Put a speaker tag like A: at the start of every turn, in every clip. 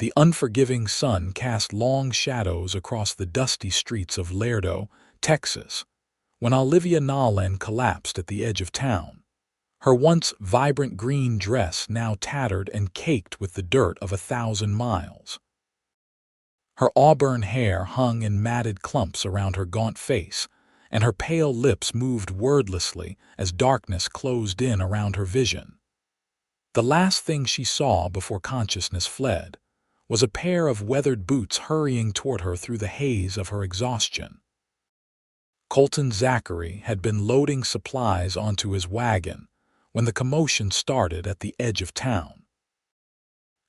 A: The unforgiving sun cast long shadows across the dusty streets of Laredo, Texas, when Olivia Nolan collapsed at the edge of town. Her once vibrant green dress now tattered and caked with the dirt of 1,000 miles. Her auburn hair hung in matted clumps around her gaunt face, and her pale lips moved wordlessly as darkness closed in around her vision. The last thing she saw before consciousness fled was a pair of weathered boots hurrying toward her through the haze of her exhaustion. Colton Zachary had been loading supplies onto his wagon when the commotion started at the edge of town.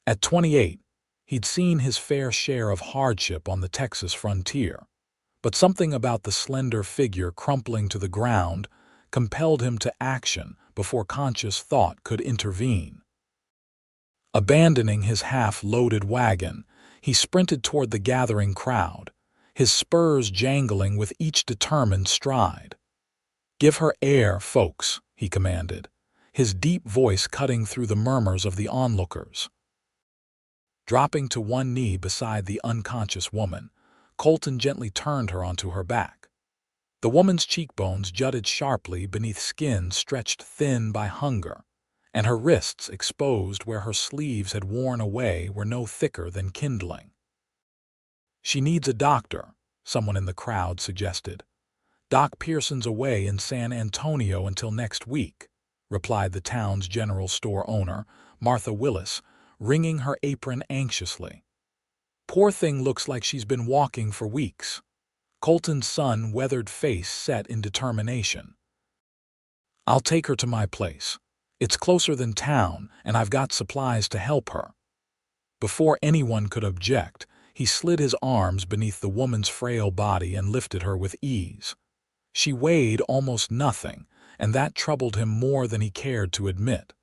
A: At 28, he'd seen his fair share of hardship on the Texas frontier, but something about the slender figure crumpling to the ground compelled him to action before conscious thought could intervene. Abandoning his half-loaded wagon, he sprinted toward the gathering crowd, his spurs jangling with each determined stride. "Give her air, folks," he commanded, his deep voice cutting through the murmurs of the onlookers. Dropping to one knee beside the unconscious woman, Colton gently turned her onto her back. The woman's cheekbones jutted sharply beneath skin stretched thin by hunger, and her wrists exposed where her sleeves had worn away were no thicker than kindling. "She needs a doctor," someone in the crowd suggested. "Doc Pearson's away in San Antonio until next week," replied the town's general store owner, Martha Willis, wringing her apron anxiously. "Poor thing looks like she's been walking for weeks." Colton's sun-weathered face set in determination. "I'll take her to my place. It's closer than town, and I've got supplies to help her." Before anyone could object, he slid his arms beneath the woman's frail body and lifted her with ease. She weighed almost nothing, and that troubled him more than he cared to admit.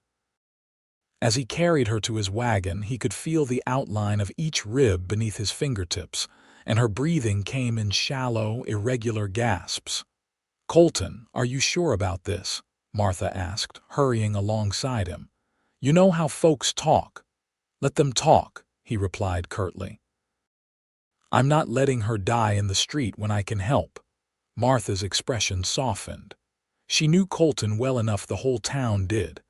A: As he carried her to his wagon, he could feel the outline of each rib beneath his fingertips, and her breathing came in shallow, irregular gasps. "Colton, are you sure about this?" Martha asked, hurrying alongside him. "You know how folks talk." "Let them talk," he replied curtly. "I'm not letting her die in the street when I can help." Martha's expression softened. She knew Colton well enough, the whole town did.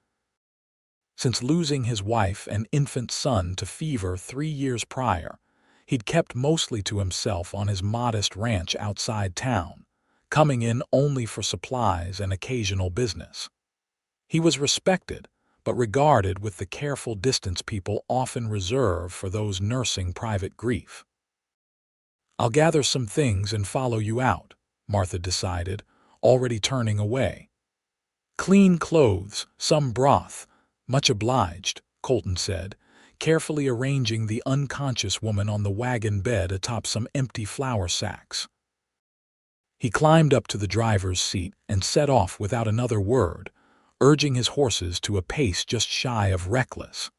A: Since losing his wife and infant son to fever 3 years prior, he'd kept mostly to himself on his modest ranch outside town, coming in only for supplies and occasional business. He was respected, but regarded with the careful distance people often reserve for those nursing private grief. "I'll gather some things and follow you out," Martha decided, already turning away. "Clean clothes, some broth. Much obliged," Colton said, carefully arranging the unconscious woman on the wagon bed atop some empty flour sacks. He climbed up to the driver's seat and set off without another word, urging his horses to a pace just shy of reckless.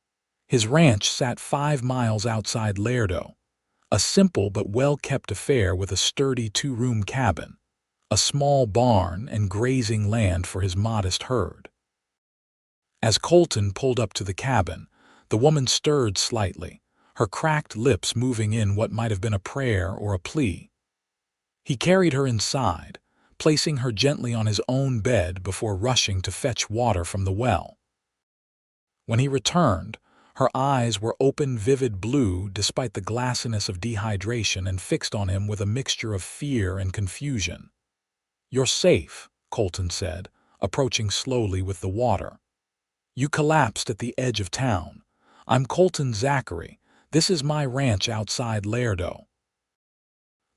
A: His ranch sat 5 miles outside Laredo, a simple but well-kept affair with a sturdy 2-room cabin, a small barn, and grazing land for his modest herd. As Colton pulled up to the cabin, the woman stirred slightly, her cracked lips moving in what might have been a prayer or a plea. He carried her inside, placing her gently on his own bed before rushing to fetch water from the well. When he returned, her eyes were open vivid blue despite the glassiness of dehydration and fixed on him with a mixture of fear and confusion. "You're safe," Colton said, approaching slowly with the water. "You collapsed at the edge of town. I'm Colton Zachary. This is my ranch outside Laredo."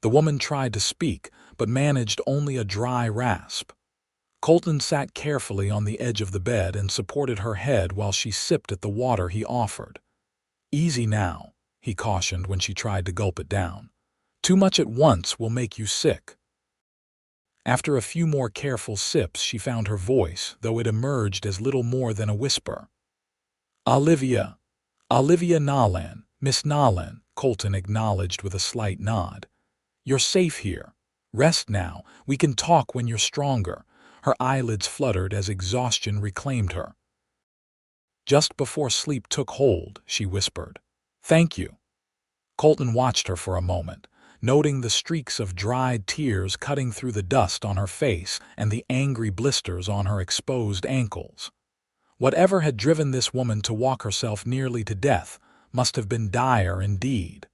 A: The woman tried to speak, but managed only a dry rasp. Colton sat carefully on the edge of the bed and supported her head while she sipped at the water he offered. "Easy now," he cautioned when she tried to gulp it down. "Too much at once will make you sick." After a few more careful sips, she found her voice, though it emerged as little more than a whisper. "Olivia Nolan, Miss Nolan," Colton acknowledged with a slight nod. "You're safe here. Rest now. We can talk when you're stronger." Her eyelids fluttered as exhaustion reclaimed her. "Just before sleep took hold," she whispered. "Thank you." Colton watched her for a moment, noting the streaks of dried tears cutting through the dust on her face and the angry blisters on her exposed ankles. Whatever had driven this woman to walk herself nearly to death must have been dire indeed.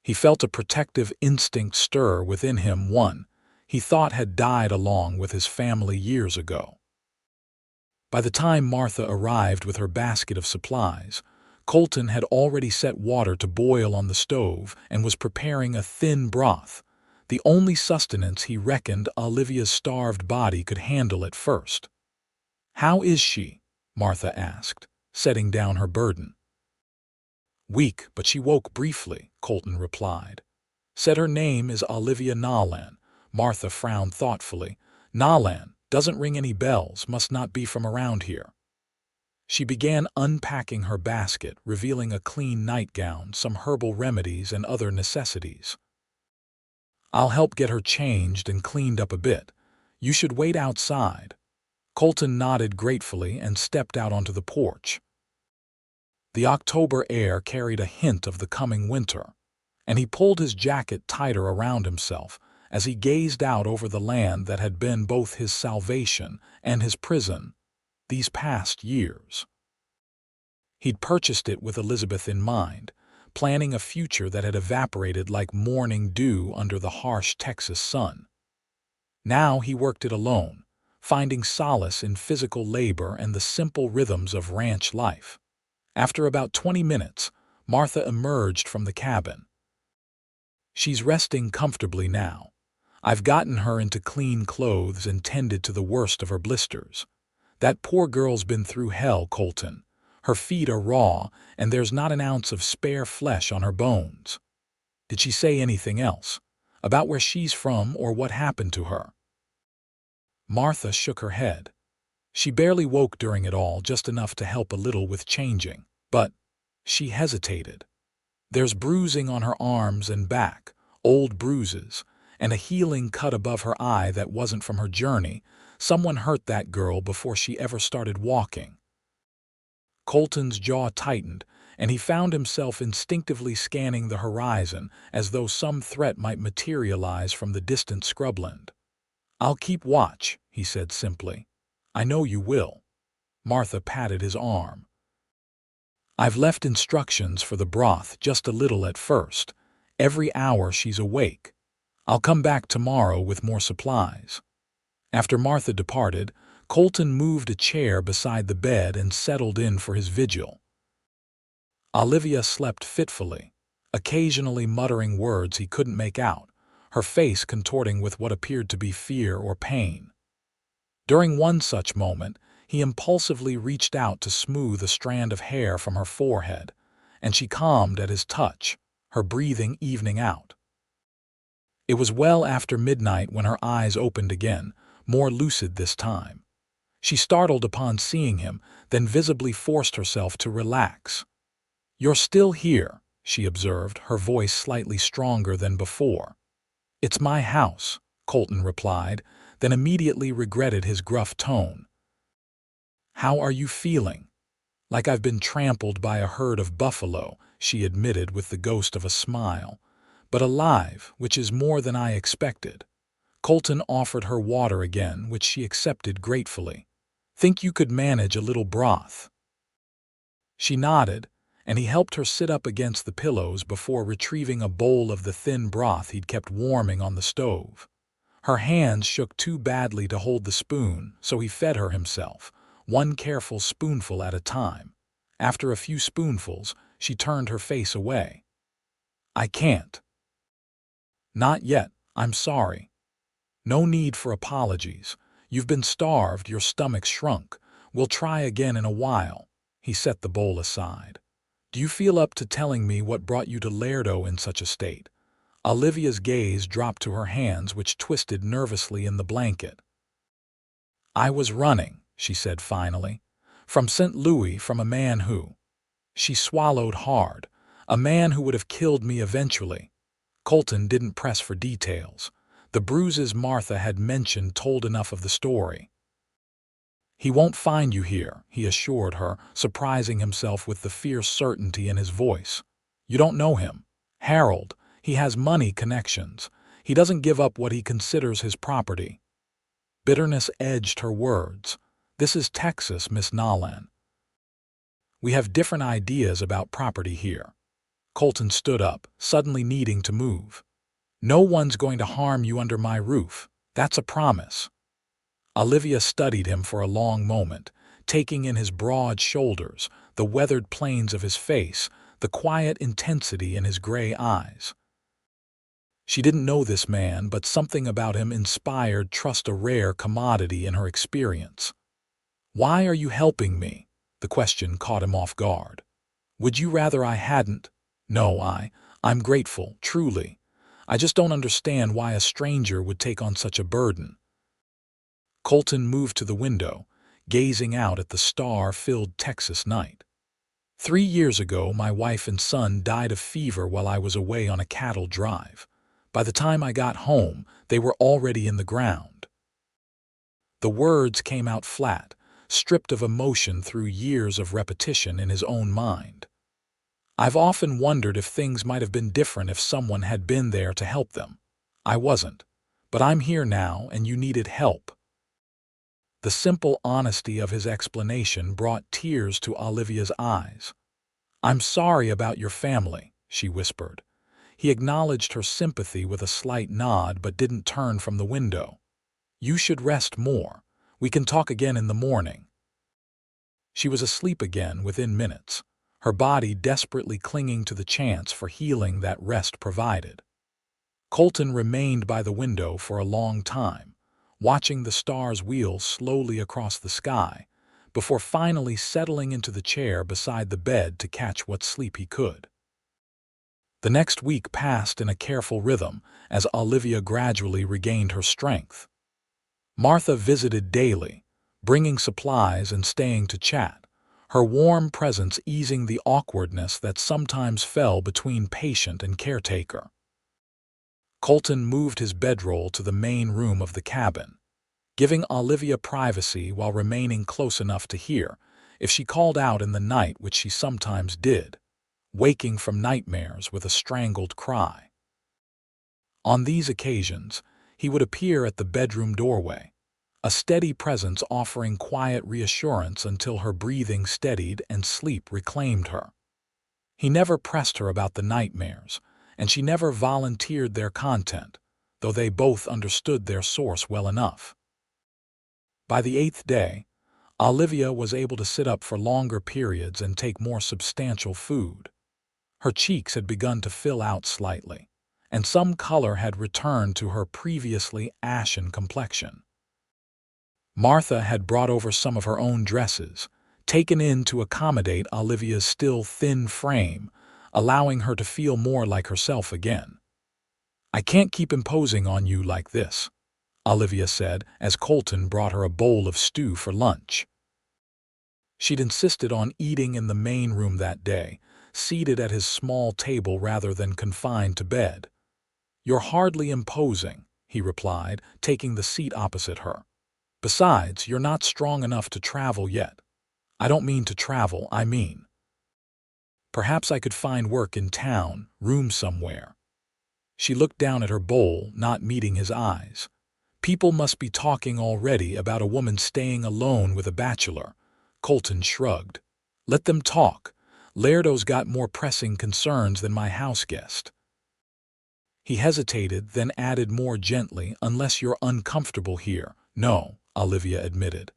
A: He felt a protective instinct stir within him, one he thought had died along with his family years ago. By the time Martha arrived with her basket of supplies, Colton had already set water to boil on the stove and was preparing a thin broth, the only sustenance he reckoned Olivia's starved body could handle at first. "How is she?" Martha asked, setting down her burden. "Weak, but she woke briefly," Colton replied. "Said her name is Olivia Nolan." Martha frowned thoughtfully. "Nolan doesn't ring any bells, must not be from around here." She began unpacking her basket, revealing a clean nightgown, some herbal remedies, and other necessities. "I'll help get her changed and cleaned up a bit. You should wait outside." Colton nodded gratefully and stepped out onto the porch. The October air carried a hint of the coming winter, and he pulled his jacket tighter around himself as he gazed out over the land that had been both his salvation and his prison these past years. He'd purchased it with Elizabeth in mind, planning a future that had evaporated like morning dew under the harsh Texas sun. Now he worked it alone, finding solace in physical labor and the simple rhythms of ranch life. After about 20 minutes, Martha emerged from the cabin. "She's resting comfortably now. I've gotten her into clean clothes and tended to the worst of her blisters. That poor girl's been through hell, Colton. Her feet are raw, and there's not an ounce of spare flesh on her bones." "Did she say anything else? About where she's from or what happened to her?" Martha shook her head. "She barely woke during it all, just enough to help a little with changing. But," she hesitated, "there's bruising on her arms and back, old bruises, and a healing cut above her eye that wasn't from her journey. Someone hurt that girl before she ever started walking." Colton's jaw tightened, and he found himself instinctively scanning the horizon as though some threat might materialize from the distant scrubland. "I'll keep watch," he said simply. "I know you will." Martha patted his arm. "I've left instructions for the broth, just a little at first, every hour she's awake. I'll come back tomorrow with more supplies." After Martha departed, Colton moved a chair beside the bed and settled in for his vigil. Olivia slept fitfully, occasionally muttering words he couldn't make out, her face contorting with what appeared to be fear or pain. During one such moment, he impulsively reached out to smooth a strand of hair from her forehead, and she calmed at his touch, her breathing evening out. It was well after midnight when her eyes opened again, more lucid this time. She startled upon seeing him, then visibly forced herself to relax. "You're still here," she observed, her voice slightly stronger than before. "It's my house," Colton replied, then immediately regretted his gruff tone. "How are you feeling?" "Like I've been trampled by a herd of buffalo," she admitted with the ghost of a smile. "But alive, which is more than I expected." Colton offered her water again, which she accepted gratefully. "Think you could manage a little broth?" She nodded, and he helped her sit up against the pillows before retrieving a bowl of the thin broth he'd kept warming on the stove. Her hands shook too badly to hold the spoon, so he fed her himself, one careful spoonful at a time. After a few spoonfuls, she turned her face away. "I can't." "Not yet, I'm sorry." "No need for apologies. You've been starved, your stomach's shrunk. We'll try again in a while." He set the bowl aside. "Do you feel up to telling me what brought you to Laredo in such a state?" Olivia's gaze dropped to her hands, which twisted nervously in the blanket. "I was running," she said finally. "From St. Louis, from a man who—" She swallowed hard. "A man who would have killed me eventually." Colton didn't press for details. The bruises Martha had mentioned told enough of the story. "He won't find you here," he assured her, surprising himself with the fierce certainty in his voice. You don't know him. Harold, he has money connections. He doesn't give up what he considers his property." Bitterness edged her words. "This is Texas, Miss Nolan. We have different ideas about property here." Colton stood up, suddenly needing to move. "No one's going to harm you under my roof. That's a promise." Olivia studied him for a long moment, taking in his broad shoulders, the weathered planes of his face, the quiet intensity in his gray eyes. She didn't know this man, but something about him inspired trust, a rare commodity in her experience. "Why are you helping me?" The question caught him off guard. "Would you rather I hadn't?" "No, I'm grateful, truly. I just don't understand why a stranger would take on such a burden." Colton moved to the window, gazing out at the star-filled Texas night. 3 years ago, my wife and son died of fever while I was away on a cattle drive. By the time I got home, they were already in the ground. The words came out flat, stripped of emotion through years of repetition in his own mind. "I've often wondered if things might have been different if someone had been there to help them. I wasn't. But I'm here now, and you needed help." The simple honesty of his explanation brought tears to Olivia's eyes. "I'm sorry about your family," she whispered. He acknowledged her sympathy with a slight nod but didn't turn from the window. "You should rest more. We can talk again in the morning." She was asleep again within minutes, her body desperately clinging to the chance for healing that rest provided. Colton remained by the window for a long time, watching the stars wheel slowly across the sky, before finally settling into the chair beside the bed to catch what sleep he could. The next week passed in a careful rhythm as Olivia gradually regained her strength. Martha visited daily, bringing supplies and staying to chat, her warm presence easing the awkwardness that sometimes fell between patient and caretaker. Colton moved his bedroll to the main room of the cabin, giving Olivia privacy while remaining close enough to hear if she called out in the night, which she sometimes did, waking from nightmares with a strangled cry. On these occasions, he would appear at the bedroom doorway, a steady presence offering quiet reassurance until her breathing steadied and sleep reclaimed her. He never pressed her about the nightmares, and she never volunteered their content, though they both understood their source well enough. By the 8th day, Olivia was able to sit up for longer periods and take more substantial food. Her cheeks had begun to fill out slightly, and some color had returned to her previously ashen complexion. Martha had brought over some of her own dresses, taken in to accommodate Olivia's still thin frame, allowing her to feel more like herself again. "I can't keep imposing on you like this," Olivia said as Colton brought her a bowl of stew for lunch. She'd insisted on eating in the main room that day, seated at his small table rather than confined to bed. "You're hardly imposing," he replied, taking the seat opposite her. "Besides, you're not strong enough to travel yet." "I don't mean to travel, I mean. Perhaps I could find work in town, room somewhere." She looked down at her bowl, not meeting his eyes. "People must be talking already about a woman staying alone with a bachelor." Colton shrugged. "Let them talk. Lairdo's got more pressing concerns than my house guest." He hesitated, then added more gently, "Unless you're uncomfortable here." "No," Olivia admitted.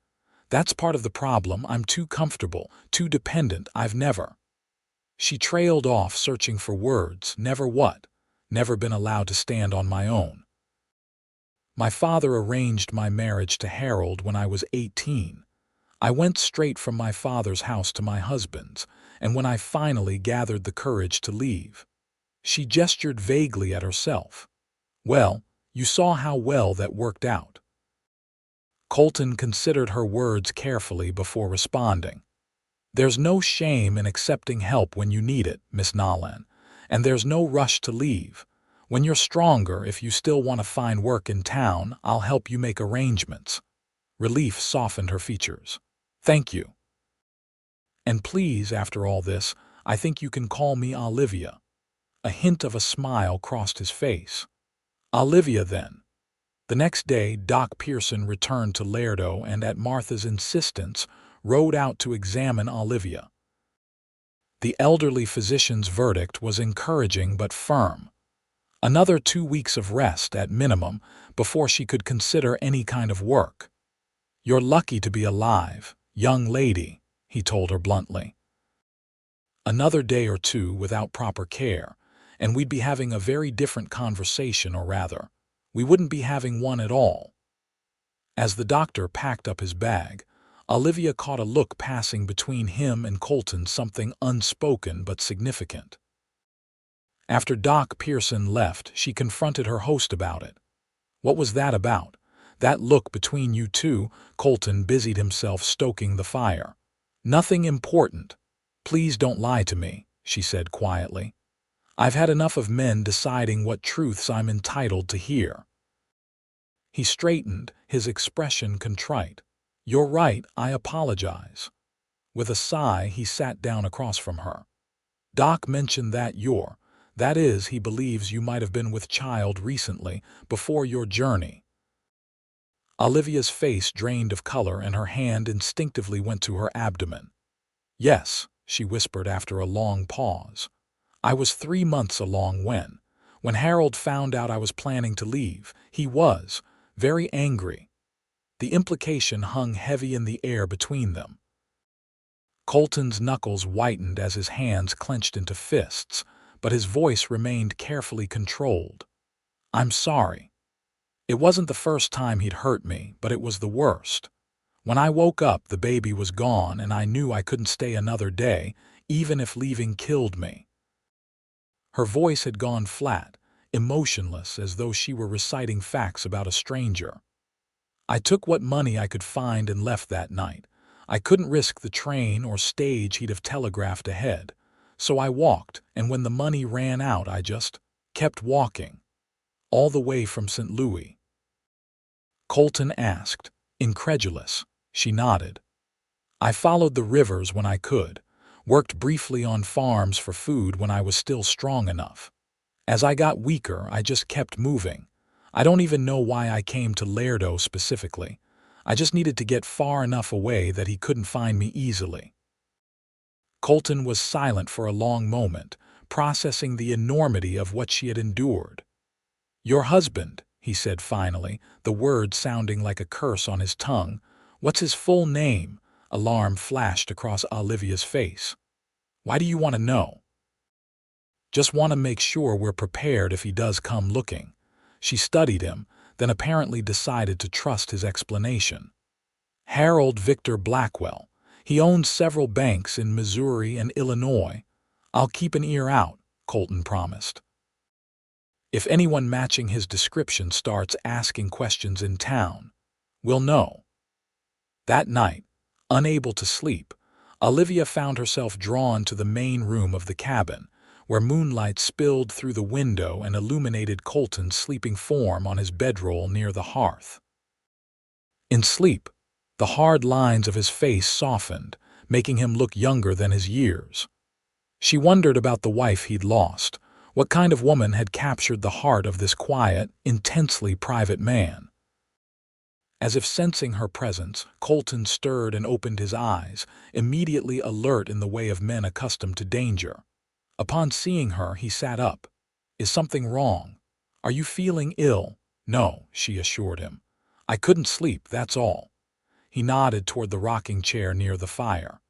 A: "That's part of the problem. I'm too comfortable, too dependent. I've never—" She trailed off, searching for words. "Never what?" "Never been allowed to stand on my own. My father arranged my marriage to Harold when I was 18. I went straight from my father's house to my husband's, and when I finally gathered the courage to leave—" She gestured vaguely at herself. "Well, you saw how well that worked out." Colton considered her words carefully before responding. "There's no shame in accepting help when you need it, Miss Nolan, and there's no rush to leave. When you're stronger, if you still want to find work in town, I'll help you make arrangements." Relief softened her features. "Thank you. And please, after all this, I think you can call me Olivia." A hint of a smile crossed his face. Olivia, then. The next day, Doc Pearson returned to Laredo and, at Martha's insistence, rode out to examine Olivia. The elderly physician's verdict was encouraging but firm. Another 2 weeks of rest at minimum before she could consider any kind of work. "You're lucky to be alive, young lady," he told her bluntly. Another day or two without proper care, and we'd be having a very different conversation, or rather, we wouldn't be having one at all. As the doctor packed up his bag, Olivia caught a look passing between him and Colton, something unspoken but significant. After Doc Pearson left, she confronted her host about it. "What was that about? That look between you two?" Colton busied himself stoking the fire. "Nothing important. Please don't lie to me," she said quietly. "I've had enough of men deciding what truths I'm entitled to hear." He straightened, his expression contrite. "You're right, I apologize." With a sigh, he sat down across from her. "Doc mentioned that he believes you might have been with child recently, before your journey." Olivia's face drained of color and her hand instinctively went to her abdomen. "Yes," she whispered after a long pause. "I was 3 months along when Harold found out I was planning to leave. He was very angry." The implication hung heavy in the air between them. Colton's knuckles whitened as his hands clenched into fists, but his voice remained carefully controlled. "I'm sorry. It wasn't the first time he'd hurt me, but it was the worst. When I woke up, the baby was gone, and I knew I couldn't stay another day, even if leaving killed me." Her voice had gone flat, emotionless, as though she were reciting facts about a stranger. "I took what money I could find and left that night. I couldn't risk the train or stage he'd have telegraphed ahead. So I walked, and when the money ran out, I just kept walking. All the way from St. Louis." Colton asked, incredulous. She nodded. "I followed the rivers when I could, worked briefly on farms for food when I was still strong enough. As I got weaker, I just kept moving. I don't even know why I came to Laredo specifically. I just needed to get far enough away that he couldn't find me easily." Colton was silent for a long moment, processing the enormity of what she had endured. "Your husband," he said finally, the word sounding like a curse on his tongue. "What's his full name?" Alarm flashed across Olivia's face. "Why do you want to know?" "Just want to make sure we're prepared if he does come looking." She studied him, then apparently decided to trust his explanation. "Harold Victor Blackwell. He owns several banks in Missouri and Illinois. I'll keep an ear out," Colton promised. "If anyone matching his description starts asking questions in town, we'll know." That night, unable to sleep, Olivia found herself drawn to the main room of the cabin, where moonlight spilled through the window and illuminated Colton's sleeping form on his bedroll near the hearth. In sleep, the hard lines of his face softened, making him look younger than his years. She wondered about the wife he'd lost. What kind of woman had captured the heart of this quiet, intensely private man? As if sensing her presence, Colton stirred and opened his eyes, immediately alert in the way of men accustomed to danger. Upon seeing her, he sat up. "Is something wrong? Are you feeling ill?" "No," she assured him. "I couldn't sleep, that's all." He nodded toward the rocking chair near the fire.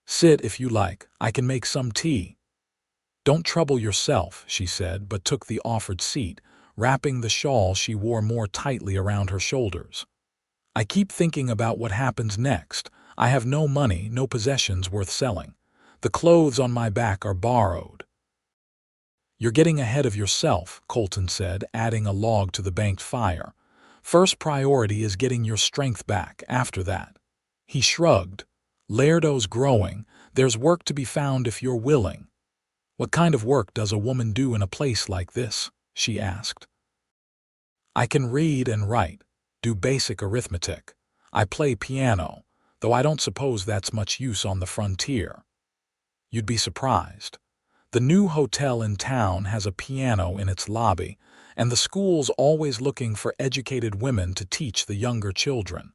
A: "Sit if you like. I can make some tea." "Don't trouble yourself," she said, but took the offered seat, wrapping the shawl she wore more tightly around her shoulders. "I keep thinking about what happens next. I have no money, no possessions worth selling. The clothes on my back are borrowed." "You're getting ahead of yourself," Colton said, adding a log to the banked fire. "First priority is getting your strength back. After that." He shrugged. "Laredo's growing. There's work to be found if you're willing." "What kind of work does a woman do in a place like this?" she asked. "I can read and write, do basic arithmetic. I play piano, though I don't suppose that's much use on the frontier." "You'd be surprised. The new hotel in town has a piano in its lobby, and the school's always looking for educated women to teach the younger children.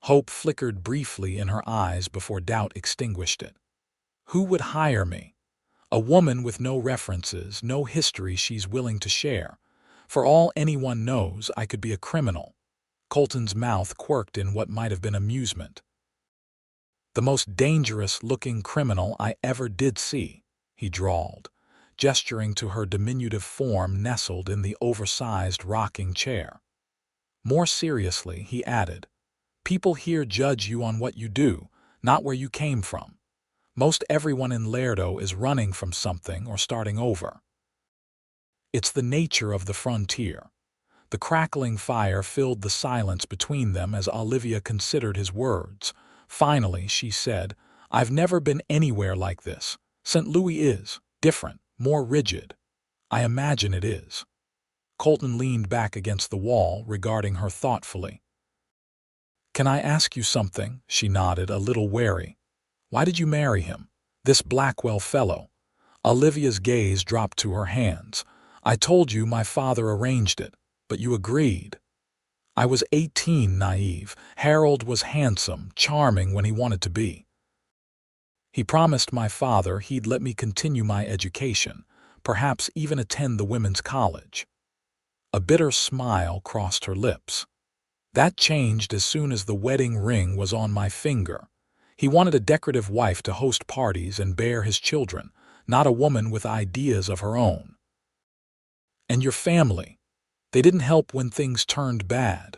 A: Hope flickered briefly in her eyes before doubt extinguished it. Who would hire me? A woman with no references, no history she's willing to share. For all anyone knows, I could be a criminal. Colton's mouth quirked in what might have been amusement. The most dangerous-looking criminal I ever did see, he drawled, gesturing to her diminutive form nestled in the oversized rocking chair. More seriously, he added, people here judge you on what you do, not where you came from. Most everyone in Laredo is running from something or starting over. It's the nature of the frontier. The crackling fire filled the silence between them as Olivia considered his words. Finally, she said, I've never been anywhere like this. St. Louis is different, more rigid. I imagine it is. Colton leaned back against the wall, regarding her thoughtfully. Can I ask you something? She nodded, a little wary. Why did you marry him? This Blackwell fellow? Olivia's gaze dropped to her hands. I told you my father arranged it, but you agreed. I was 18, naive. Harold was handsome, charming when he wanted to be. He promised my father he'd let me continue my education, perhaps even attend the women's college. A bitter smile crossed her lips. That changed as soon as the wedding ring was on my finger. He wanted a decorative wife to host parties and bear his children, not a woman with ideas of her own. And your family? They didn't help when things turned bad.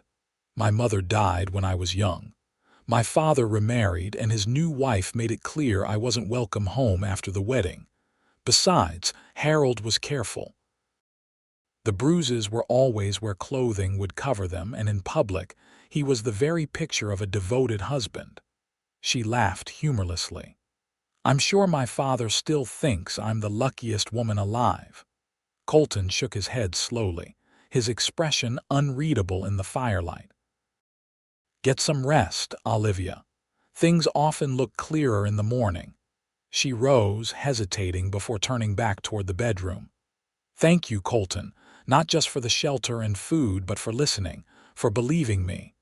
A: My mother died when I was young. My father remarried, and his new wife made it clear I wasn't welcome home after the wedding. Besides, Harold was careful. The bruises were always where clothing would cover them, and in public, he was the very picture of a devoted husband. She laughed humorlessly. I'm sure my father still thinks I'm the luckiest woman alive. Colton shook his head slowly, his expression unreadable in the firelight. Get some rest, Olivia. Things often look clearer in the morning. She rose, hesitating before turning back toward the bedroom. Thank you, Colton, not just for the shelter and food, but for listening, for believing me.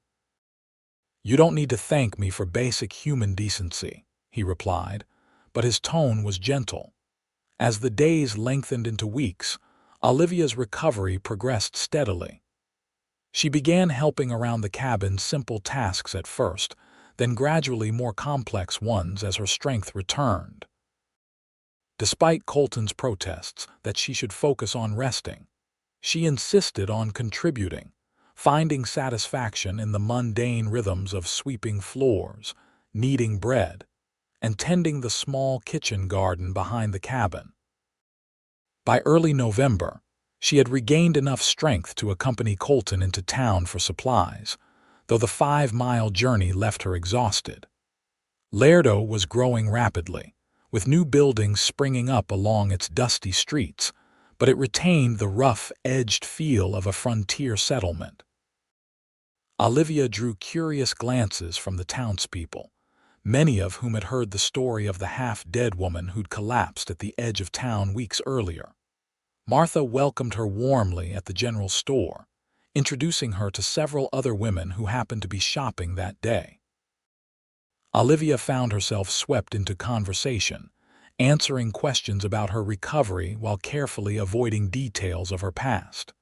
A: You don't need to thank me for basic human decency, he replied, but his tone was gentle. As the days lengthened into weeks, Olivia's recovery progressed steadily. She began helping around the cabin simple tasks at first, then gradually more complex ones as her strength returned. Despite Colton's protests that she should focus on resting, she insisted on contributing, finding satisfaction in the mundane rhythms of sweeping floors, kneading bread, and tending the small kitchen garden behind the cabin. By early November, she had regained enough strength to accompany Colton into town for supplies, though the 5-mile journey left her exhausted. Laredo was growing rapidly, with new buildings springing up along its dusty streets, but it retained the rough-edged feel of a frontier settlement. Olivia drew curious glances from the townspeople, many of whom had heard the story of the half-dead woman who'd collapsed at the edge of town weeks earlier. Martha welcomed her warmly at the general store, introducing her to several other women who happened to be shopping that day. Olivia found herself swept into conversation, answering questions about her recovery while carefully avoiding details of her past.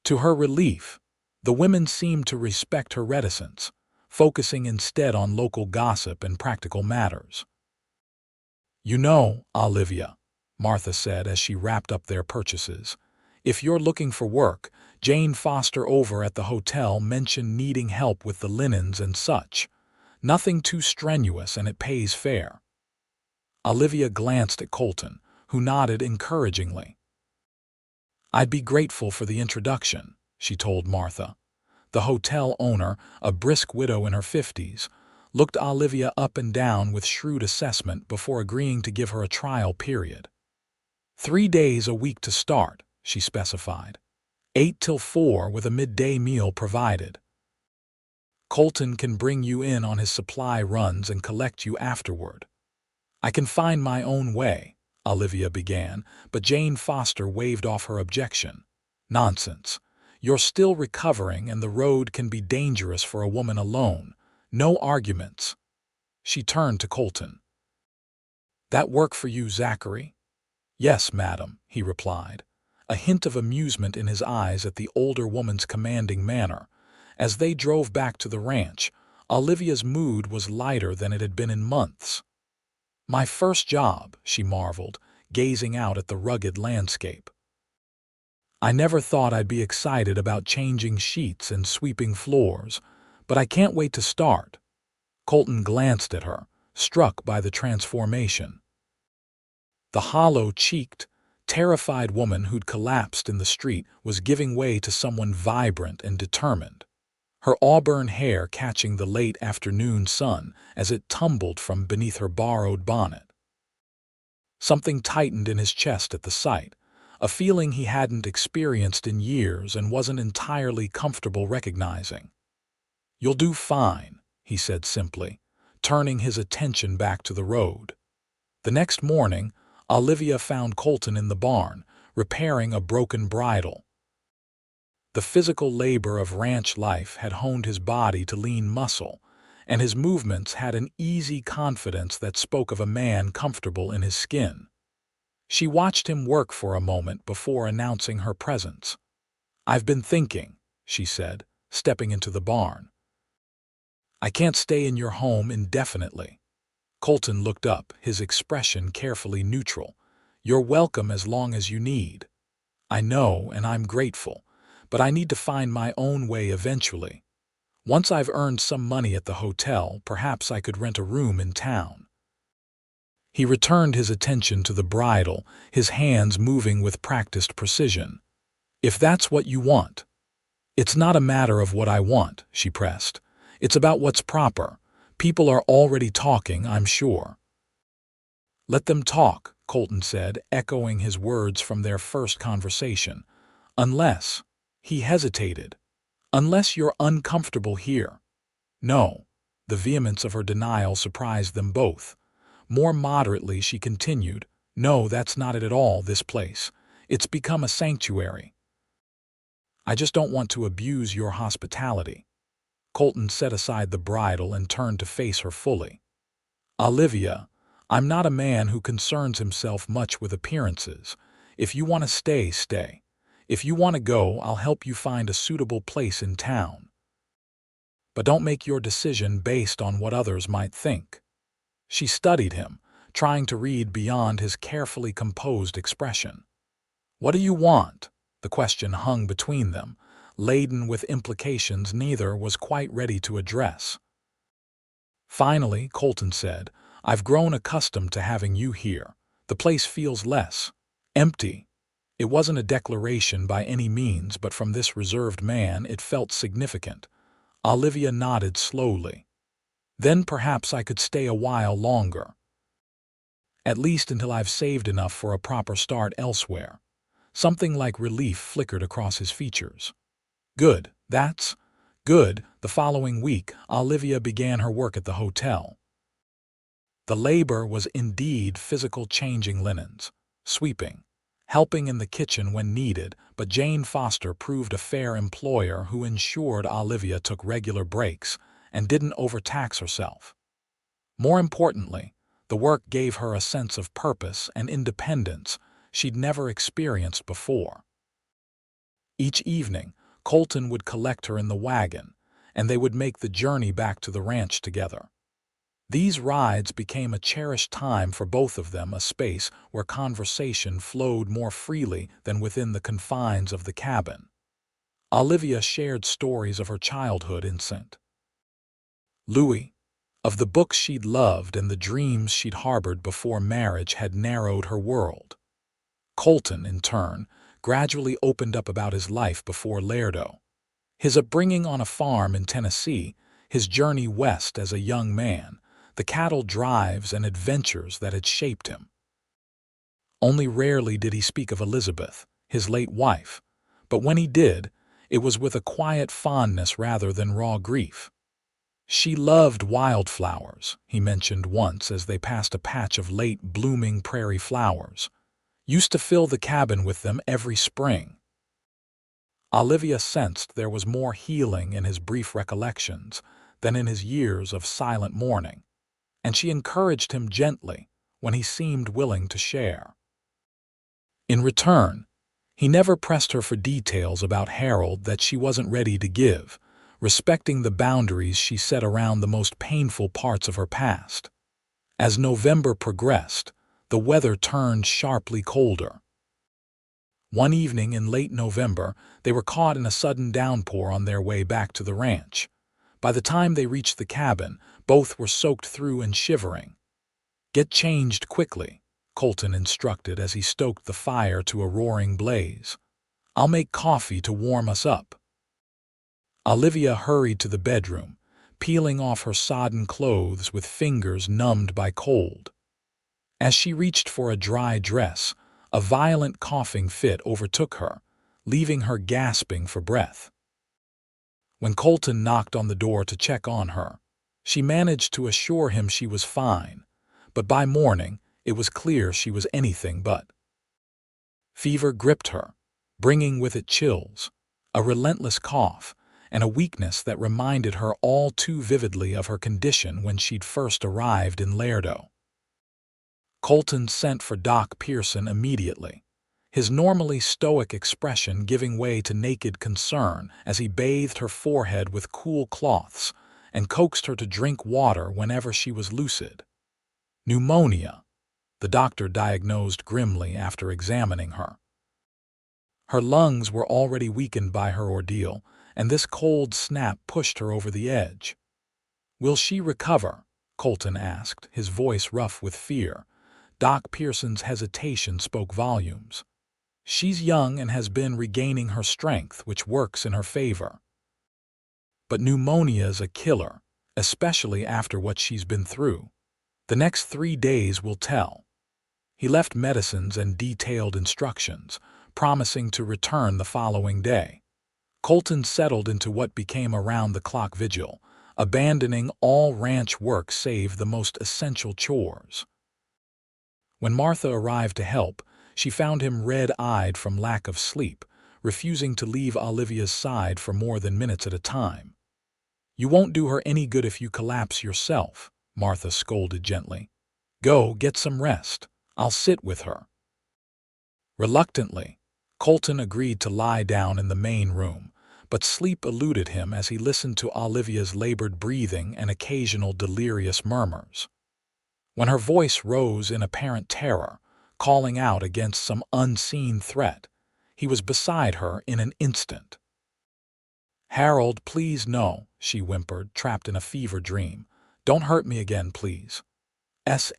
A: To her relief, the women seemed to respect her reticence, focusing instead on local gossip and practical matters. You know, Olivia, Martha said as she wrapped up their purchases, if you're looking for work, Jane Foster over at the hotel mentioned needing help with the linens and such. Nothing too strenuous, and it pays fair. Olivia glanced at Colton, who nodded encouragingly. I'd be grateful for the introduction, she told Martha. The hotel owner, a brisk widow in her 50s, looked Olivia up and down with shrewd assessment before agreeing to give her a trial period. 3 days a week to start, she specified. 8 till 4 with a midday meal provided. Colton can bring you in on his supply runs and collect you afterward. I can find my own way, Olivia began, but Jane Foster waved off her objection. Nonsense. You're still recovering and the road can be dangerous for a woman alone. No arguments. She turned to Colton. That work for you, Zachary? Yes, madam, he replied, a hint of amusement in his eyes at the older woman's commanding manner. As they drove back to the ranch, Olivia's mood was lighter than it had been in months. My first job, she marveled, gazing out at the rugged landscape. I never thought I'd be excited about changing sheets and sweeping floors, but I can't wait to start. Colton glanced at her, struck by the transformation. The hollow-cheeked, terrified woman who'd collapsed in the street was giving way to someone vibrant and determined, her auburn hair catching the late afternoon sun as it tumbled from beneath her borrowed bonnet. Something tightened in his chest at the sight, a feeling he hadn't experienced in years and wasn't entirely comfortable recognizing. You'll do fine, he said simply, turning his attention back to the road. The next morning, Olivia found Colton in the barn, repairing a broken bridle. The physical labor of ranch life had honed his body to lean muscle, and his movements had an easy confidence that spoke of a man comfortable in his skin. She watched him work for a moment before announcing her presence. I've been thinking, she said, stepping into the barn. I can't stay in your home indefinitely. Colton looked up, his expression carefully neutral. You're welcome as long as you need. I know, and I'm grateful, but I need to find my own way eventually. Once I've earned some money at the hotel, perhaps I could rent a room in town. He returned his attention to the bridle, his hands moving with practiced precision. If that's what you want. It's not a matter of what I want, she pressed. It's about what's proper. People are already talking, I'm sure. Let them talk, Colton said, echoing his words from their first conversation. Unless, he hesitated. Unless you're uncomfortable here. No. The vehemence of her denial surprised them both. More moderately, she continued, no, that's not it at all, this place. It's become a sanctuary. I just don't want to abuse your hospitality. Colton set aside the bridle and turned to face her fully. Olivia, I'm not a man who concerns himself much with appearances. If you want to stay, stay. If you want to go, I'll help you find a suitable place in town. But don't make your decision based on what others might think. She studied him, trying to read beyond his carefully composed expression. What do you want? The question hung between them, laden with implications neither was quite ready to address. Finally, Colton said, I've grown accustomed to having you here. The place feels less empty. It wasn't a declaration by any means, but from this reserved man it felt significant. Olivia nodded slowly. Then perhaps I could stay a while longer. At least until I've saved enough for a proper start elsewhere. Something like relief flickered across his features. Good, that's good. The following week, Olivia began her work at the hotel. The labor was indeed physical, changing linens, sweeping, helping in the kitchen when needed, but Jane Foster proved a fair employer who ensured Olivia took regular breaks and didn't overtax herself. More importantly, the work gave her a sense of purpose and independence she'd never experienced before. Each evening, Colton would collect her in the wagon, and they would make the journey back to the ranch together. These rides became a cherished time for both of them, a space where conversation flowed more freely than within the confines of the cabin. Olivia shared stories of her childhood in St. Louis, of the books she'd loved and the dreams she'd harbored before marriage had narrowed her world. Colton, in turn, gradually opened up about his life before Laredo, his upbringing on a farm in Tennessee, his journey west as a young man, the cattle drives and adventures that had shaped him. Only rarely did he speak of Elizabeth, his late wife, but when he did, it was with a quiet fondness rather than raw grief. She loved wildflowers, he mentioned once as they passed a patch of late-blooming prairie flowers. Used to fill the cabin with them every spring. Olivia sensed there was more healing in his brief recollections than in his years of silent mourning, and she encouraged him gently when he seemed willing to share. In return, he never pressed her for details about Harold that she wasn't ready to give, respecting the boundaries she set around the most painful parts of her past. As November progressed, the weather turned sharply colder. One evening in late November, they were caught in a sudden downpour on their way back to the ranch. By the time they reached the cabin, both were soaked through and shivering. "Get changed quickly," Colton instructed as he stoked the fire to a roaring blaze. "I'll make coffee to warm us up." Olivia hurried to the bedroom, peeling off her sodden clothes with fingers numbed by cold. As she reached for a dry dress, a violent coughing fit overtook her, leaving her gasping for breath. When Colton knocked on the door to check on her, she managed to assure him she was fine, but by morning it was clear she was anything but. Fever gripped her, bringing with it chills, a relentless cough, and a weakness that reminded her all too vividly of her condition when she'd first arrived in Laredo. Colton sent for Doc Pearson immediately, his normally stoic expression giving way to naked concern as he bathed her forehead with cool cloths and coaxed her to drink water whenever she was lucid. "Pneumonia," the doctor diagnosed grimly after examining her. Her lungs were already weakened by her ordeal, and this cold snap pushed her over the edge. "Will she recover?" Colton asked, his voice rough with fear. Doc Pearson's hesitation spoke volumes. "She's young and has been regaining her strength, which works in her favor. But pneumonia's a killer, especially after what she's been through. The next 3 days will tell." He left medicines and detailed instructions, promising to return the following day. Colton settled into what became a round-the-clock vigil, abandoning all ranch work save the most essential chores. When Martha arrived to help, she found him red-eyed from lack of sleep, refusing to leave Olivia's side for more than minutes at a time. "You won't do her any good if you collapse yourself," Martha scolded gently. "Go, get some rest. I'll sit with her." Reluctantly, Colton agreed to lie down in the main room, but sleep eluded him as he listened to Olivia's labored breathing and occasional delirious murmurs. When her voice rose in apparent terror, calling out against some unseen threat, he was beside her in an instant. "Harold, please no," she whimpered, trapped in a fever dream. "Don't hurt me again, please." "Shh,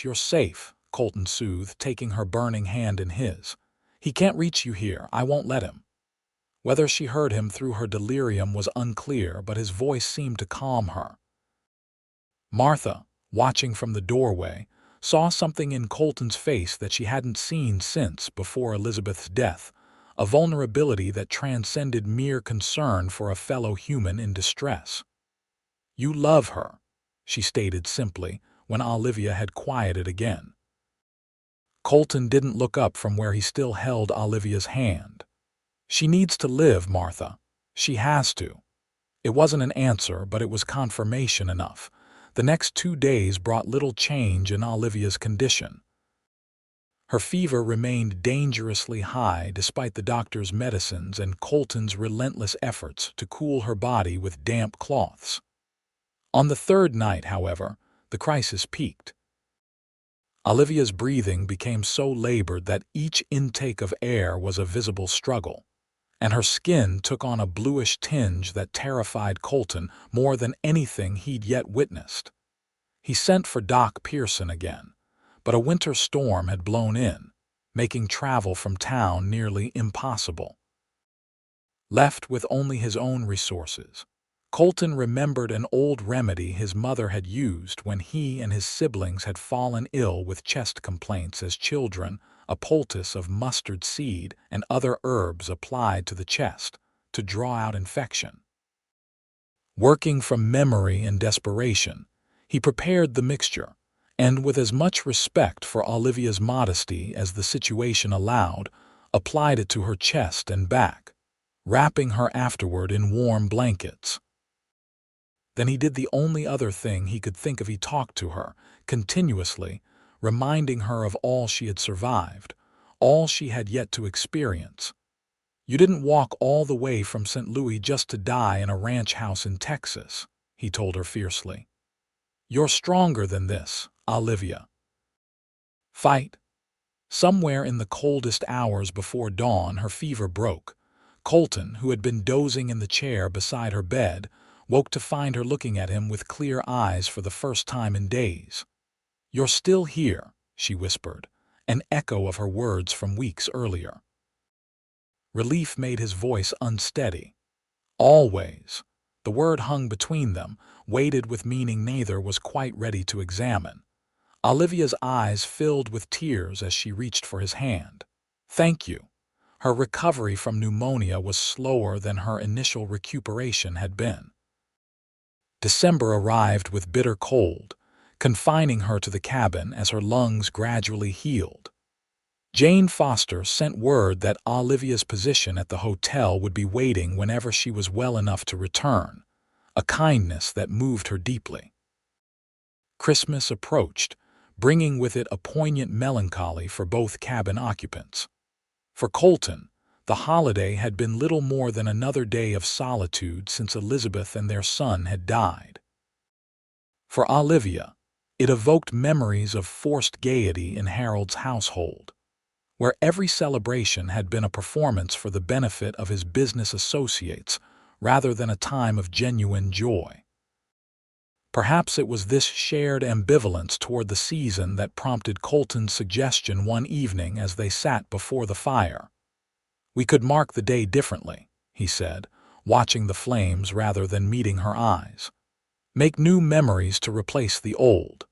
A: you're safe," Colton soothed, taking her burning hand in his. "He can't reach you here. I won't let him." Whether she heard him through her delirium was unclear, but his voice seemed to calm her. Martha, watching from the doorway, saw something in Colton's face that she hadn't seen since before Elizabeth's death, a vulnerability that transcended mere concern for a fellow human in distress. "You love her," she stated simply when Olivia had quieted again. Colton didn't look up from where he still held Olivia's hand. "She needs to live, Martha. She has to." It wasn't an answer, but it was confirmation enough. The next 2 days brought little change in Olivia's condition. Her fever remained dangerously high despite the doctor's medicines and Colton's relentless efforts to cool her body with damp cloths. On the 3rd night, however, the crisis peaked. Olivia's breathing became so labored that each intake of air was a visible struggle, and her skin took on a bluish tinge that terrified Colton more than anything he'd yet witnessed. He sent for Doc Pearson again, but a winter storm had blown in, making travel from town nearly impossible. Left with only his own resources, Colton remembered an old remedy his mother had used when he and his siblings had fallen ill with chest complaints as children, a poultice of mustard seed and other herbs applied to the chest to draw out infection. Working from memory and desperation, he prepared the mixture, and with as much respect for Olivia's modesty as the situation allowed, applied it to her chest and back, wrapping her afterward in warm blankets. Then he did the only other thing he could think of. He talked to her, continuously, reminding her of all she had survived, all she had yet to experience. "You didn't walk all the way from St. Louis just to die in a ranch house in Texas," he told her fiercely. "You're stronger than this, Olivia. Fight." Somewhere in the coldest hours before dawn, her fever broke. Colton, who had been dozing in the chair beside her bed, woke to find her looking at him with clear eyes for the first time in days. "You're still here," she whispered, an echo of her words from weeks earlier. Relief made his voice unsteady. "Always." The word hung between them, weighted with meaning neither was quite ready to examine. Olivia's eyes filled with tears as she reached for his hand. "Thank you." Her recovery from pneumonia was slower than her initial recuperation had been. December arrived with bitter cold, confining her to the cabin as her lungs gradually healed. Jane Foster sent word that Olivia's position at the hotel would be waiting whenever she was well enough to return, a kindness that moved her deeply. Christmas approached, bringing with it a poignant melancholy for both cabin occupants. For Colton, the holiday had been little more than another day of solitude since Elizabeth and their son had died. For Olivia, it evoked memories of forced gaiety in Harold's household, where every celebration had been a performance for the benefit of his business associates rather than a time of genuine joy. Perhaps it was this shared ambivalence toward the season that prompted Colton's suggestion one evening as they sat before the fire. "We could mark the day differently," he said, watching the flames rather than meeting her eyes. "Make new memories to replace the old."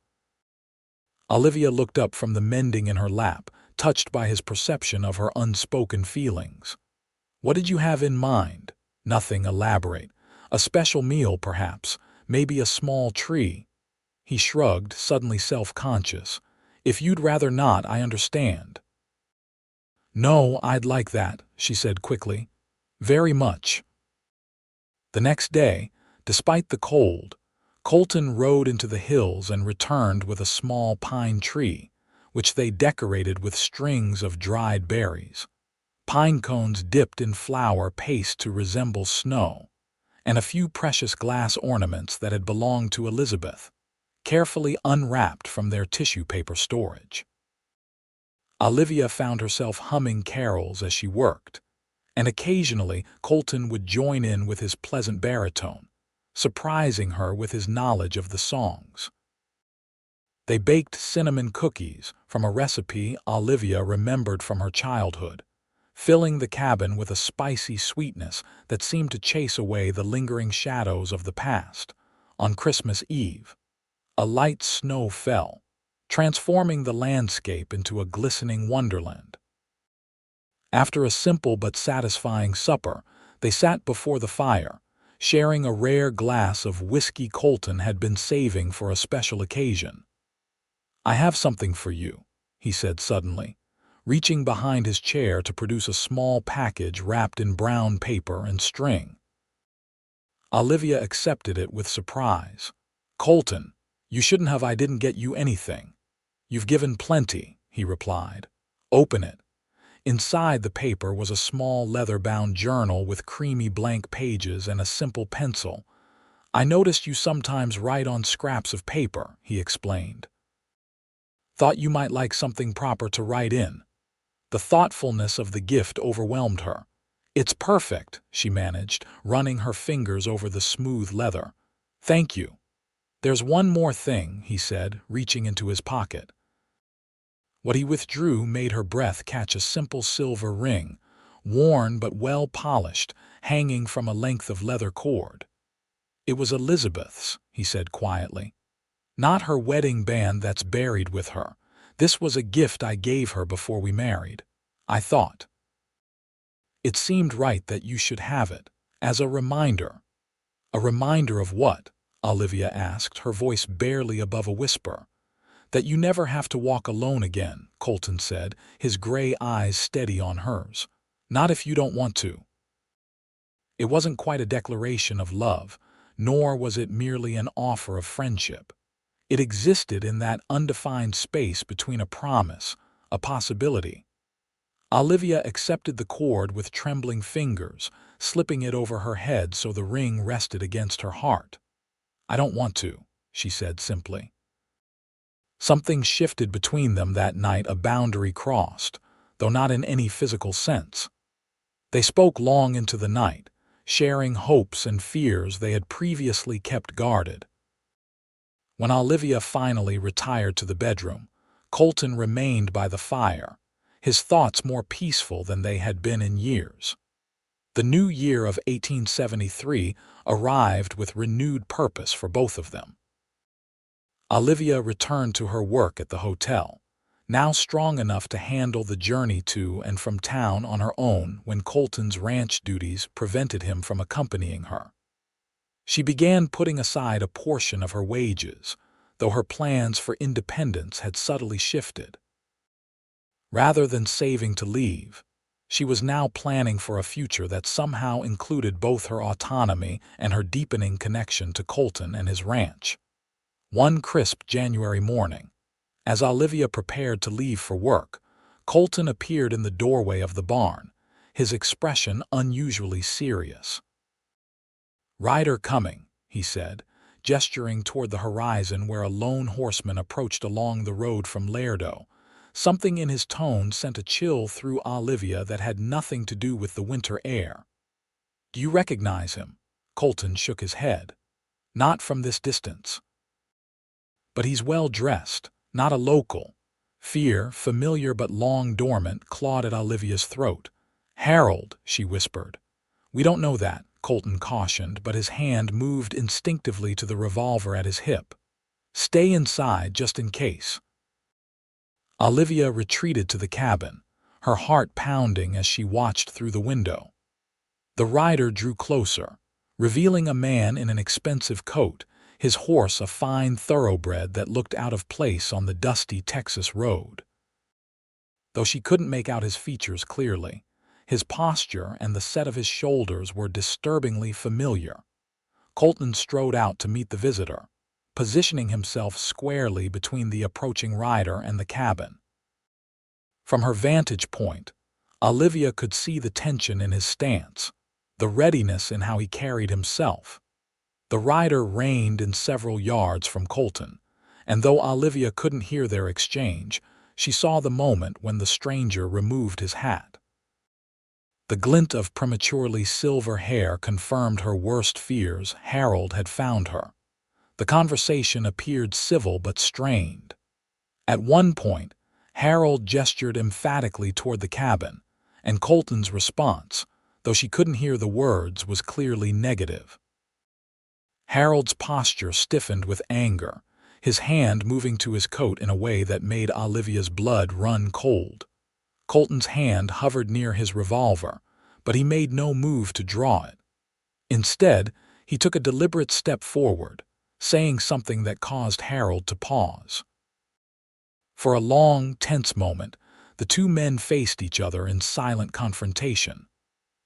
A: Olivia looked up from the mending in her lap, touched by his perception of her unspoken feelings. "What did you have in mind?" "Nothing elaborate. A special meal, perhaps. Maybe a small tree." He shrugged, suddenly self-conscious. "If you'd rather not, I understand." "No, I'd like that," she said quickly. "Very much." The next day, despite the cold, Colton rode into the hills and returned with a small pine tree, which they decorated with strings of dried berries, pine cones dipped in flour paste to resemble snow, and a few precious glass ornaments that had belonged to Elizabeth, carefully unwrapped from their tissue paper storage. Olivia found herself humming carols as she worked, and occasionally Colton would join in with his pleasant baritone, surprising her with his knowledge of the songs. They baked cinnamon cookies from a recipe Olivia remembered from her childhood, filling the cabin with a spicy sweetness that seemed to chase away the lingering shadows of the past. On Christmas Eve, a light snow fell, transforming the landscape into a glistening wonderland. After a simple but satisfying supper, they sat before the fire, sharing a rare glass of whiskey Colton had been saving for a special occasion. "I have something for you," he said suddenly, reaching behind his chair to produce a small package wrapped in brown paper and string. Olivia accepted it with surprise. "Colton, you shouldn't have. I didn't get you anything." "You've given plenty," he replied. "Open it." Inside the paper was a small leather-bound journal with creamy blank pages and a simple pencil. "I noticed you sometimes write on scraps of paper," he explained. "Thought you might like something proper to write in." The thoughtfulness of the gift overwhelmed her. "It's perfect," she managed, running her fingers over the smooth leather. "Thank you." "There's one more thing," he said, reaching into his pocket. What he withdrew made her breath catch a simple silver ring, worn but well polished, hanging from a length of leather cord. "It was Elizabeth's," he said quietly. "Not her wedding band that's buried with her. This was a gift I gave her before we married. I thought it seemed right that you should have it, as a reminder." A reminder of what? Olivia asked, her voice barely above a whisper. That you never have to walk alone again, Colton said, his gray eyes steady on hers. Not if you don't want to. It wasn't quite a declaration of love, nor was it merely an offer of friendship. It existed in that undefined space between a promise, a possibility. Olivia accepted the cord with trembling fingers, slipping it over her head so the ring rested against her heart. I don't want to, she said simply. Something shifted between them that night, a boundary crossed, though not in any physical sense. They spoke long into the night, sharing hopes and fears they had previously kept guarded. When Olivia finally retired to the bedroom, Colton remained by the fire, his thoughts more peaceful than they had been in years. The new year of 1873 arrived with renewed purpose for both of them. Olivia returned to her work at the hotel, now strong enough to handle the journey to and from town on her own when Colton's ranch duties prevented him from accompanying her. She began putting aside a portion of her wages, though her plans for independence had subtly shifted. Rather than saving to leave, she was now planning for a future that somehow included both her autonomy and her deepening connection to Colton and his ranch. One crisp January morning, as Olivia prepared to leave for work, Colton appeared in the doorway of the barn, his expression unusually serious. "Rider coming," he said, gesturing toward the horizon where a lone horseman approached along the road from Lerdo. Something in his tone sent a chill through Olivia that had nothing to do with the winter air. "Do you recognize him?" Colton shook his head. "Not from this distance. But he's well dressed, not a local." Fear, familiar but long dormant, clawed at Olivia's throat. "Harold," she whispered. "We don't know that," Colton cautioned, but his hand moved instinctively to the revolver at his hip. "Stay inside just in case." Olivia retreated to the cabin, her heart pounding as she watched through the window. The rider drew closer, revealing a man in an expensive coat, his horse a fine thoroughbred that looked out of place on the dusty Texas road. Though she couldn't make out his features clearly, his posture and the set of his shoulders were disturbingly familiar. Colton strode out to meet the visitor, positioning himself squarely between the approaching rider and the cabin. From her vantage point, Olivia could see the tension in his stance, the readiness in how he carried himself. The rider reined in several yards from Colton, and though Olivia couldn't hear their exchange, she saw the moment when the stranger removed his hat. The glint of prematurely silver hair confirmed her worst fears. Harold had found her. The conversation appeared civil but strained. At one point, Harold gestured emphatically toward the cabin, and Colton's response, though she couldn't hear the words, was clearly negative. Harold's posture stiffened with anger, his hand moving to his coat in a way that made Olivia's blood run cold. Colton's hand hovered near his revolver, but he made no move to draw it. Instead, he took a deliberate step forward, saying something that caused Harold to pause. For a long, tense moment, the two men faced each other in silent confrontation.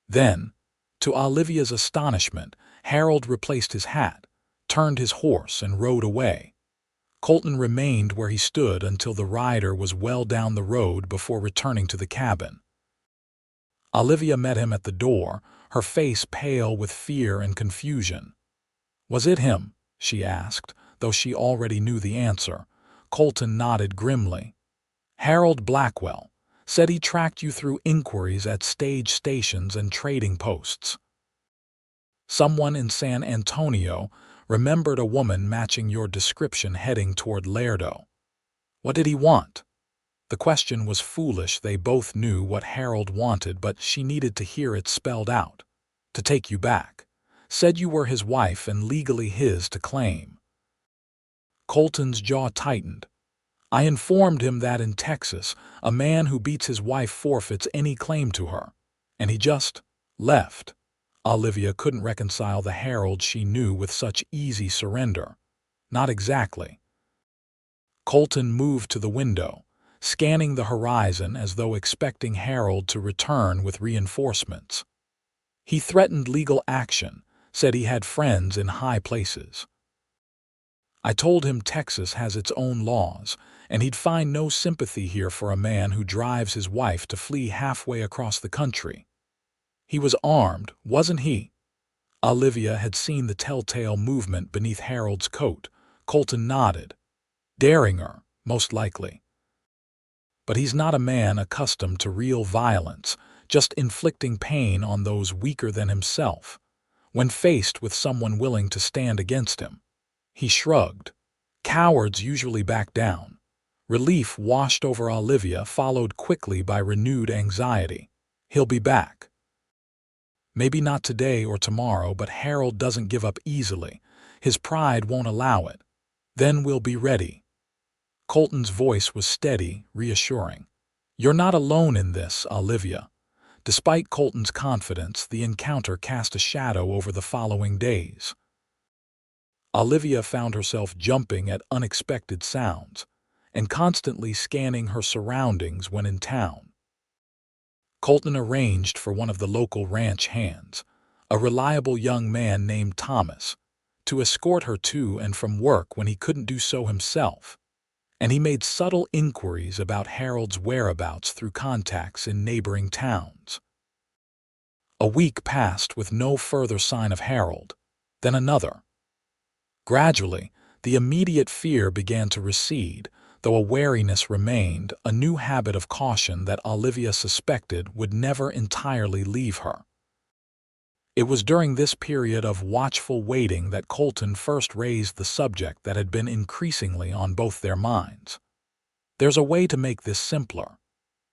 A: Then, to Olivia's astonishment, Harold replaced his hat, turned his horse, and rode away. Colton remained where he stood until the rider was well down the road before returning to the cabin. Olivia met him at the door, her face pale with fear and confusion. "Was it him?" she asked, though she already knew the answer. Colton nodded grimly. "Harold Blackwell said he tracked you through inquiries at stage stations and trading posts. Someone in San Antonio remembered a woman matching your description heading toward Lerdo. What did he want?" The question was foolish. They both knew what Harold wanted, but she needed to hear it spelled out. "To take you back. Said you were his wife and legally his to claim." Colton's jaw tightened. "I informed him that in Texas, a man who beats his wife forfeits any claim to her, and he just left." Olivia couldn't reconcile the Harold she knew with such easy surrender. Not exactly. Colton moved to the window, scanning the horizon as though expecting Harold to return with reinforcements. He threatened legal action, said he had friends in high places. I told him Texas has its own laws, and he'd find no sympathy here for a man who drives his wife to flee halfway across the country. He was armed, wasn't he? Olivia had seen the telltale movement beneath Harold's coat. Colton nodded. Daring her, most likely. But he's not a man accustomed to real violence, just inflicting pain on those weaker than himself, when faced with someone willing to stand against him. He shrugged. Cowards usually back down. Relief washed over Olivia, followed quickly by renewed anxiety. He'll be back. Maybe not today or tomorrow, but Harold doesn't give up easily. His pride won't allow it. Then we'll be ready. Colton's voice was steady, reassuring. You're not alone in this, Olivia. Despite Colton's confidence, the encounter cast a shadow over the following days. Olivia found herself jumping at unexpected sounds and constantly scanning her surroundings when in town. Colton arranged for one of the local ranch hands, a reliable young man named Thomas, to escort her to and from work when he couldn't do so himself, and he made subtle inquiries about Harold's whereabouts through contacts in neighboring towns. A week passed with no further sign of Harold, then another. Gradually, the immediate fear began to recede, though a wariness remained, a new habit of caution that Olivia suspected would never entirely leave her. It was during this period of watchful waiting that Colton first raised the subject that had been increasingly on both their minds. There's a way to make this simpler,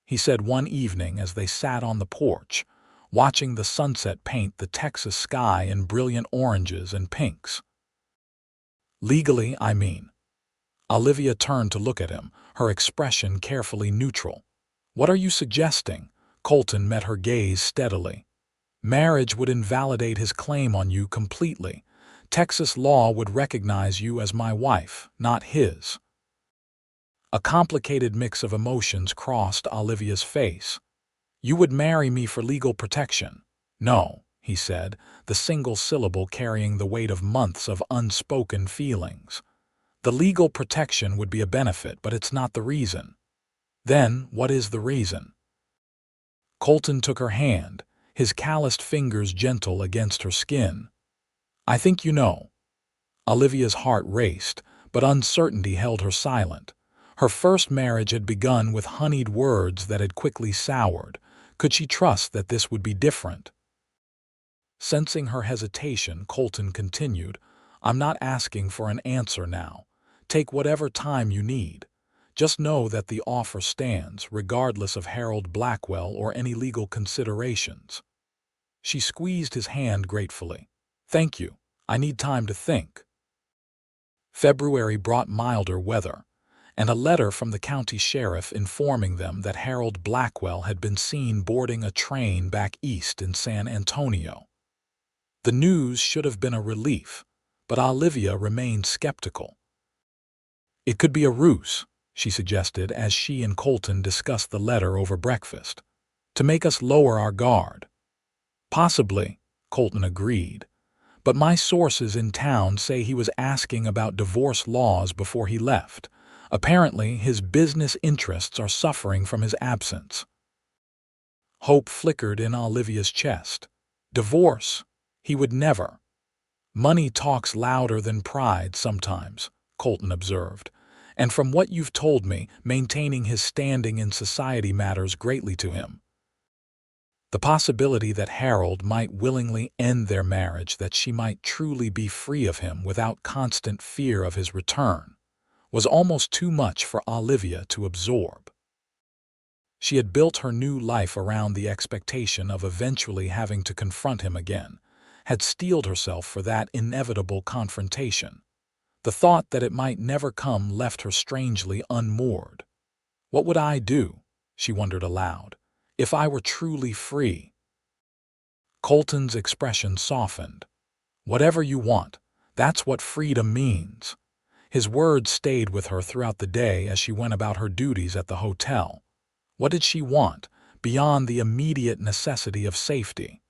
A: he said one evening as they sat on the porch, watching the sunset paint the Texas sky in brilliant oranges and pinks. Legally, I mean. Olivia turned to look at him, her expression carefully neutral. What are you suggesting? Colton met her gaze steadily. Marriage would invalidate his claim on you completely. Texas law would recognize you as my wife, not his. A complicated mix of emotions crossed Olivia's face. You would marry me for legal protection. No, he said, the single syllable carrying the weight of months of unspoken feelings. The legal protection would be a benefit, but it's not the reason. Then, what is the reason? Colton took her hand, his calloused fingers gentle against her skin. I think you know. Olivia's heart raced, but uncertainty held her silent. Her first marriage had begun with honeyed words that had quickly soured. Could she trust that this would be different? Sensing her hesitation, Colton continued, I'm not asking for an answer now. Take whatever time you need. Just know that the offer stands, regardless of Harold Blackwell or any legal considerations. She squeezed his hand gratefully. Thank you. I need time to think. February brought milder weather, and a letter from the county sheriff informing them that Harold Blackwell had been seen boarding a train back east in San Antonio. The news should have been a relief, but Olivia remained skeptical. It could be a ruse, she suggested as she and Colton discussed the letter over breakfast, to make us lower our guard. Possibly, Colton agreed, but my sources in town say he was asking about divorce laws before he left. Apparently, his business interests are suffering from his absence. Hope flickered in Olivia's chest. Divorce? He would never. Money talks louder than pride sometimes, Colton observed, and from what you've told me, maintaining his standing in society matters greatly to him. The possibility that Harold might willingly end their marriage, that she might truly be free of him without constant fear of his return, was almost too much for Olivia to absorb. She had built her new life around the expectation of eventually having to confront him again, had steeled herself for that inevitable confrontation. The thought that it might never come left her strangely unmoored. What would I do, she wondered aloud, if I were truly free? Colton's expression softened. Whatever you want, that's what freedom means. His words stayed with her throughout the day as she went about her duties at the hotel. What did she want, beyond the immediate necessity of safety?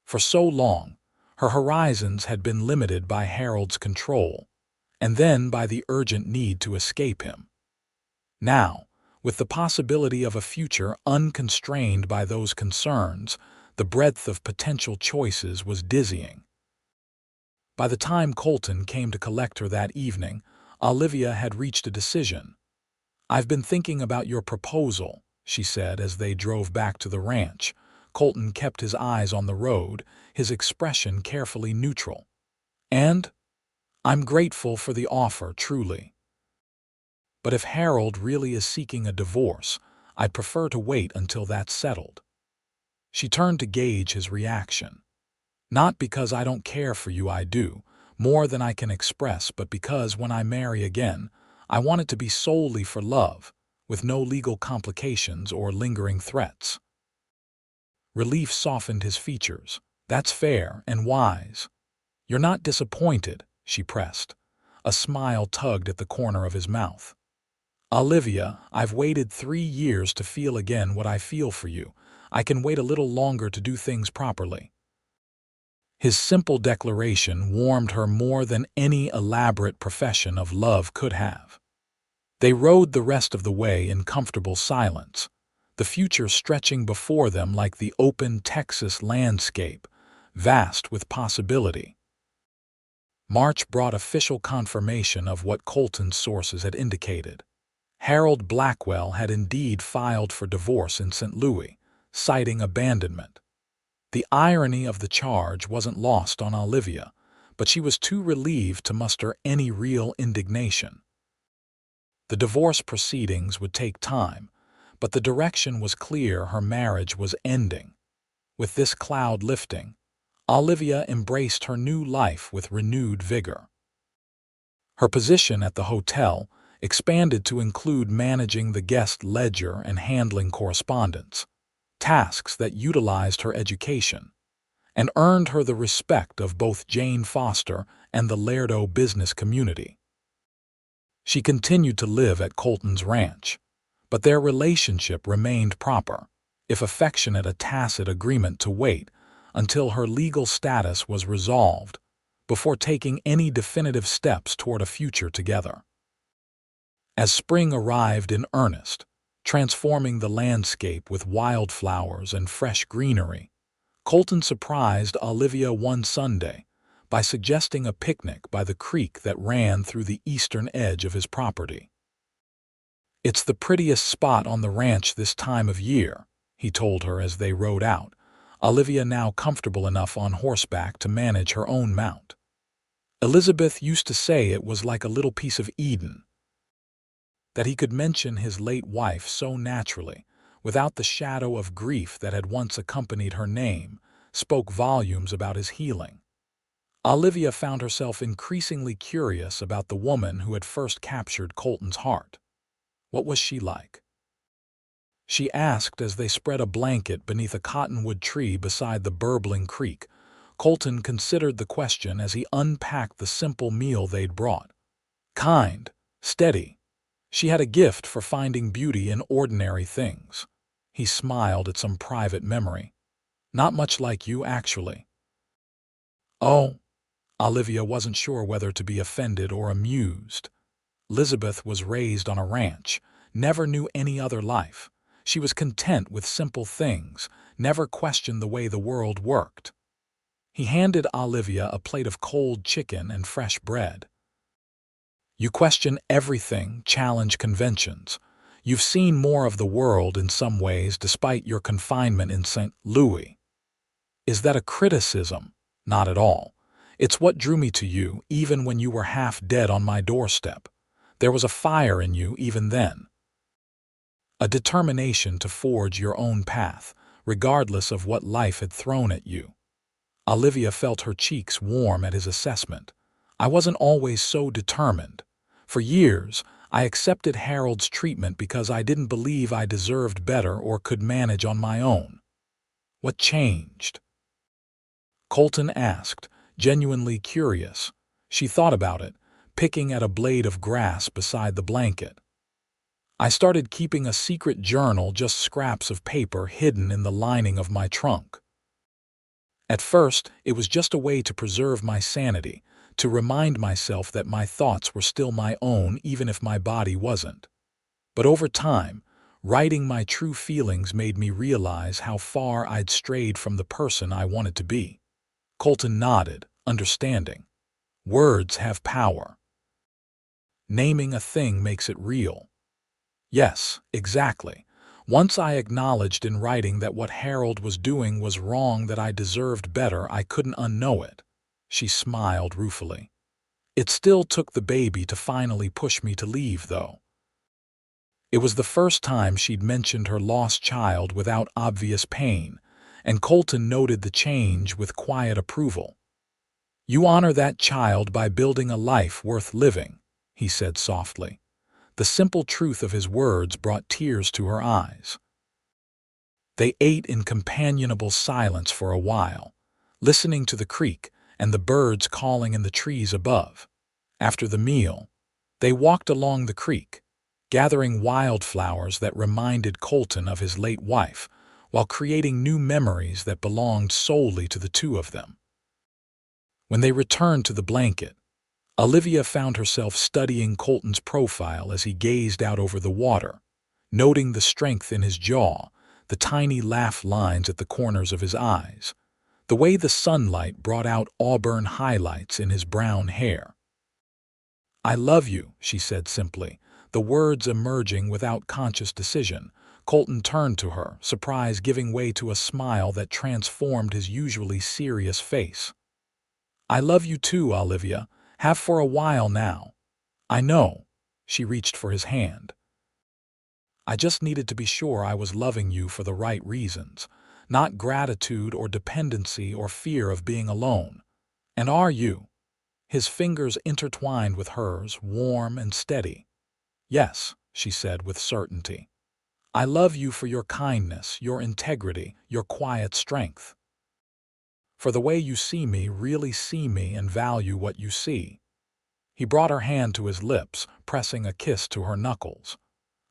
A: For so long, her horizons had been limited by Harold's control, and then by the urgent need to escape him. Now, with the possibility of a future unconstrained by those concerns, the breadth of potential choices was dizzying. By the time Colton came to collect her that evening, Olivia had reached a decision. "I've been thinking about your proposal," she said as they drove back to the ranch. Colton kept his eyes on the road, his expression carefully neutral. "And I'm grateful for the offer, truly. But if Harold really is seeking a divorce, I'd prefer to wait until that's settled." She turned to gauge his reaction. "Not because I don't care for you, I do, more than I can express, but because when I marry again, I want it to be solely for love, with no legal complications or lingering threats." Relief softened his features. "That's fair and wise. You're not disappointed," she pressed. A smile tugged at the corner of his mouth. "Olivia, I've waited 3 years to feel again what I feel for you. I can wait a little longer to do things properly." His simple declaration warmed her more than any elaborate profession of love could have. They rode the rest of the way in comfortable silence, the future stretching before them like the open Texas landscape, vast with possibility. March brought official confirmation of what Colton's sources had indicated. Harold Blackwell had indeed filed for divorce in St. Louis, citing abandonment. The irony of the charge wasn't lost on Olivia, but she was too relieved to muster any real indignation. The divorce proceedings would take time, but the direction was clear: her marriage was ending. With this cloud lifting, Olivia embraced her new life with renewed vigor. Her position at the hotel expanded to include managing the guest ledger and handling correspondence, tasks that utilized her education, and earned her the respect of both Jane Foster and the Laredo business community. She continued to live at Colton's ranch, but their relationship remained proper, if affectionate a tacit agreement to wait until her legal status was resolved before taking any definitive steps toward a future together. As spring arrived in earnest, transforming the landscape with wildflowers and fresh greenery, Colton surprised Olivia one Sunday by suggesting a picnic by the creek that ran through the eastern edge of his property. "It's the prettiest spot on the ranch this time of year," he told her as they rode out, Olivia now comfortable enough on horseback to manage her own mount. "Elizabeth used to say it was like a little piece of Eden." That he could mention his late wife so naturally, without the shadow of grief that had once accompanied her name, spoke volumes about his healing. Olivia found herself increasingly curious about the woman who had first captured Colton's heart. What was she like? She asked as they spread a blanket beneath a cottonwood tree beside the burbling creek. Colton considered the question as he unpacked the simple meal they'd brought. Kind, steady. She had a gift for finding beauty in ordinary things. He smiled at some private memory. "Not much like you, actually." "Oh." Olivia wasn't sure whether to be offended or amused. Elizabeth was raised on a ranch, never knew any other life. She was content with simple things, never questioned the way the world worked. He handed Olivia a plate of cold chicken and fresh bread. "You question everything, challenge conventions. You've seen more of the world in some ways despite your confinement in St. Louis." "Is that a criticism?" "Not at all. It's what drew me to you, even when you were half dead on my doorstep. There was a fire in you even then. A determination to forge your own path, regardless of what life had thrown at you." Olivia felt her cheeks warm at his assessment. "I wasn't always so determined. For years, I accepted Harold's treatment because I didn't believe I deserved better or could manage on my own." "What changed?" Colton asked, genuinely curious. She thought about it, picking at a blade of grass beside the blanket. I started keeping a secret journal, just scraps of paper hidden in the lining of my trunk. At first, it was just a way to preserve my sanity, to remind myself that my thoughts were still my own even if my body wasn't. But over time, writing my true feelings made me realize how far I'd strayed from the person I wanted to be. Colton nodded, understanding. Words have power. Naming a thing makes it real. Yes, exactly. Once I acknowledged in writing that what Harold was doing was wrong, that I deserved better, I couldn't unknow it. She smiled ruefully. It still took the baby to finally push me to leave, though. It was the first time she'd mentioned her lost child without obvious pain, and Colton noted the change with quiet approval. "You honor that child by building a life worth living," he said softly. The simple truth of his words brought tears to her eyes. They ate in companionable silence for a while, listening to the creek and the birds calling in the trees above. After the meal, they walked along the creek, gathering wildflowers that reminded Colton of his late wife, while creating new memories that belonged solely to the two of them. When they returned to the blanket, Olivia found herself studying Colton's profile as he gazed out over the water, noting the strength in his jaw, the tiny laugh lines at the corners of his eyes, the way the sunlight brought out auburn highlights in his brown hair. "I love you," she said simply, the words emerging without conscious decision. Colton turned to her, surprise giving way to a smile that transformed his usually serious face. "I love you too, Olivia. Have for a while now." "I know." She reached for his hand. "I just needed to be sure I was loving you for the right reasons, not gratitude or dependency or fear of being alone. And are you?" His fingers intertwined with hers, warm and steady. "Yes," she said with certainty. "I love you for your kindness, your integrity, your quiet strength. For the way you see me, really see me, and value what you see." He brought her hand to his lips, pressing a kiss to her knuckles.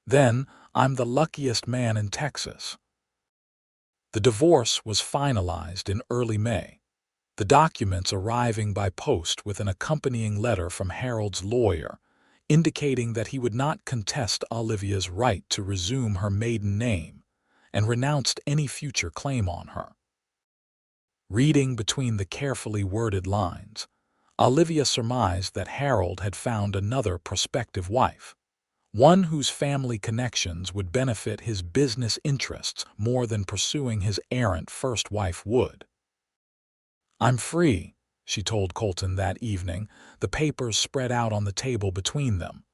A: "Then, I'm the luckiest man in Texas." The divorce was finalized in early May, the documents arriving by post with an accompanying letter from Harold's lawyer, indicating that he would not contest Olivia's right to resume her maiden name and renounced any future claim on her. Reading between the carefully worded lines, Olivia surmised that Harold had found another prospective wife, one whose family connections would benefit his business interests more than pursuing his errant first wife would. "I'm free," she told Colton that evening, the papers spread out on the table between them.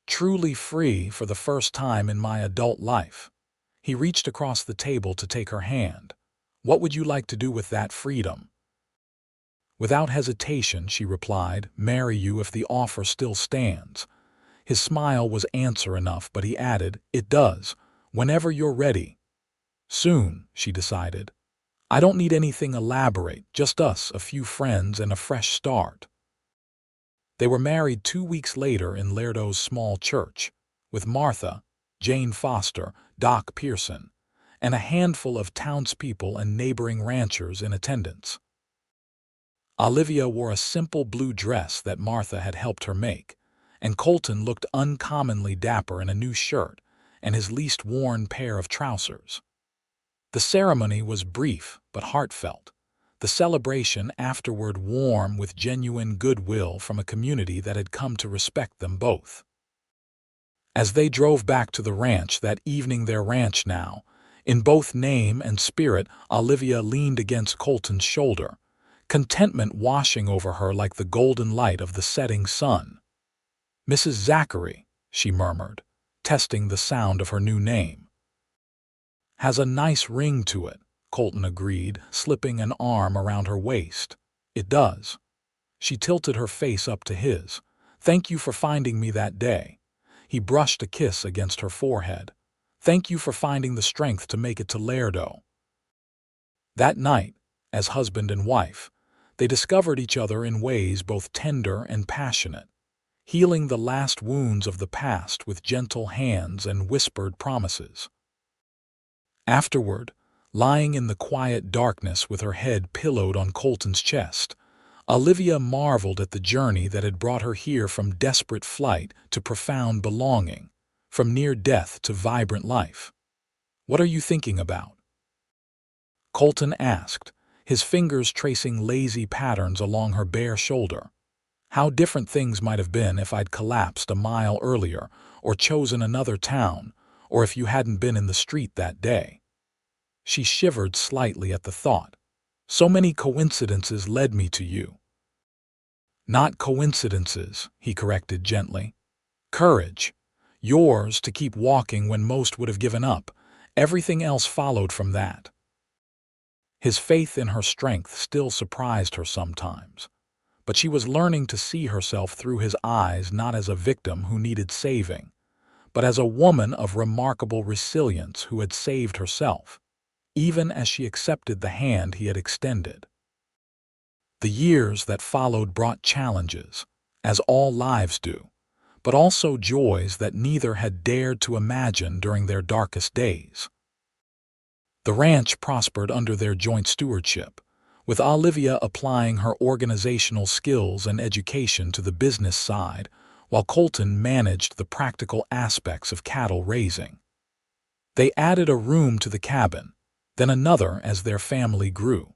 A: "Truly free for the first time in my adult life." He reached across the table to take her hand. "What would you like to do with that freedom?" Without hesitation, she replied, "Marry you if the offer still stands." His smile was answer enough, but he added, "It does, whenever you're ready." "Soon," she decided. "I don't need anything elaborate, just us, a few friends, and a fresh start." They were married 2 weeks later in Laredo's small church, with Martha, Jane Foster, Doc Pearson, and a handful of townspeople and neighboring ranchers in attendance. Olivia wore a simple blue dress that Martha had helped her make, and Colton looked uncommonly dapper in a new shirt and his least worn pair of trousers. The ceremony was brief but heartfelt, the celebration afterward warm with genuine goodwill from a community that had come to respect them both. As they drove back to the ranch that evening, their ranch now, in both name and spirit, Olivia leaned against Colton's shoulder, contentment washing over her like the golden light of the setting sun. "Mrs. Zachary," she murmured, testing the sound of her new name. "Has a nice ring to it," Colton agreed, slipping an arm around her waist. "It does." She tilted her face up to his. "Thank you for finding me that day." He brushed a kiss against her forehead. "Thank you for finding the strength to make it to Laredo." That night, As husband and wife, they discovered each other in ways both tender and passionate, healing the last wounds of the past with gentle hands and whispered promises. Afterward, lying in the quiet darkness with her head pillowed on Colton's chest, Olivia marveled at the journey that had brought her here, from desperate flight to profound belonging, from near death to vibrant life. "What are you thinking about?" Colton asked, his fingers tracing lazy patterns along her bare shoulder. "How different things might have been if I'd collapsed a mile earlier, or chosen another town, or if you hadn't been in the street that day." She shivered slightly at the thought. "So many coincidences led me to you." "Not coincidences," he corrected gently. "Courage. Yours to keep walking when most would have given up. Everything else followed from that." His faith in her strength still surprised her sometimes, but she was learning to see herself through his eyes, not as a victim who needed saving, but as a woman of remarkable resilience who had saved herself, even as she accepted the hand he had extended. The years that followed brought challenges, as all lives do, but also joys that neither had dared to imagine during their darkest days. The ranch prospered under their joint stewardship, with Olivia applying her organizational skills and education to the business side, while Colton managed the practical aspects of cattle raising. They added a room to the cabin, then another as their family grew.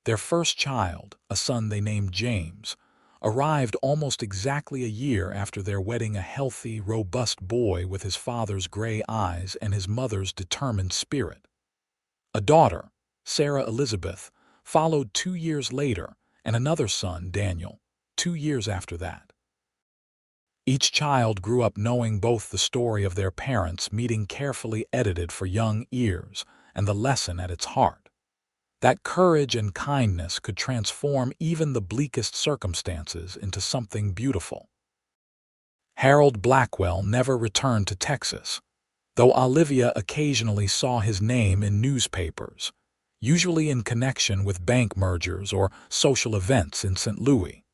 A: Their first child, a son they named James, arrived almost exactly a year after their wedding, a healthy, robust boy with his father's gray eyes and his mother's determined spirit. A daughter, Sarah Elizabeth, followed 2 years later, and another son, Daniel, 2 years after that. Each child grew up knowing both the story of their parents meeting, carefully edited for young ears, and the lesson at its heart, that courage and kindness could transform even the bleakest circumstances into something beautiful. Harold Blackwell never returned to Texas, though Olivia occasionally saw his name in newspapers, usually in connection with bank mergers or social events in St. Louis.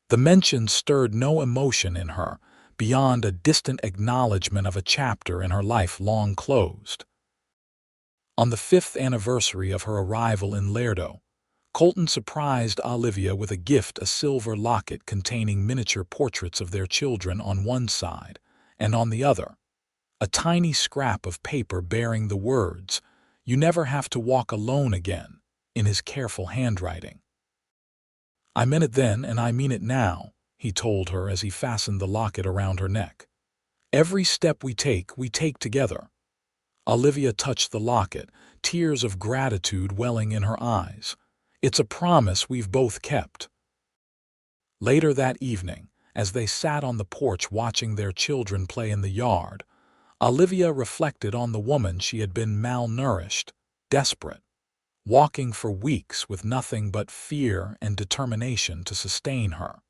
A: The mention stirred no emotion in her, beyond a distant acknowledgement of a chapter in her life long closed. On the 5th anniversary of her arrival in Lerdo, Colton surprised Olivia with a gift, a silver locket containing miniature portraits of their children on one side, and on the other, a tiny scrap of paper bearing the words, "You never have to walk alone again," in his careful handwriting. "I meant it then and I mean it now," he told her as he fastened the locket around her neck. "Every step we take together." Olivia touched the locket, tears of gratitude welling in her eyes. "It's a promise we've both kept." Later that evening, as they sat on the porch watching their children play in the yard, Olivia reflected on the woman she had been: malnourished, desperate, walking for weeks with nothing but fear and determination to sustain her.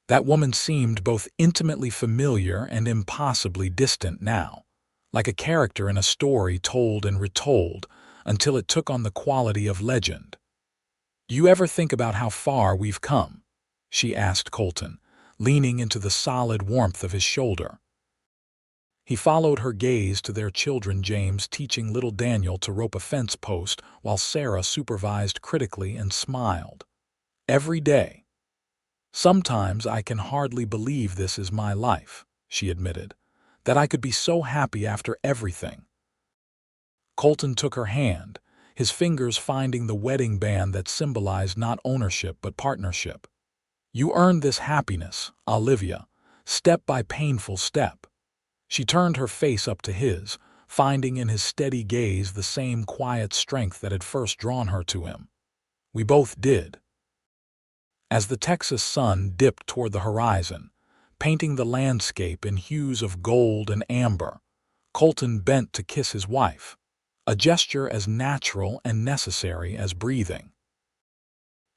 A: That woman seemed both intimately familiar and impossibly distant now, like a character in a story told and retold until it took on the quality of legend. "Do you ever think about how far we've come?" she asked Colton, leaning into the solid warmth of his shoulder. He followed her gaze to their children, James teaching little Daniel to rope a fence post while Sarah supervised critically, and smiled. "Every day. Sometimes I can hardly believe this is my life," she admitted, "that I could be so happy after everything." Colton took her hand, his fingers finding the wedding band that symbolized not ownership but partnership. "You earned this happiness, Olivia, step by painful step." She turned her face up to his, finding in his steady gaze the same quiet strength that had first drawn her to him. "We both did." As the Texas sun dipped toward the horizon, painting the landscape in hues of gold and amber, Colton bent to kiss his wife, a gesture as natural and necessary as breathing.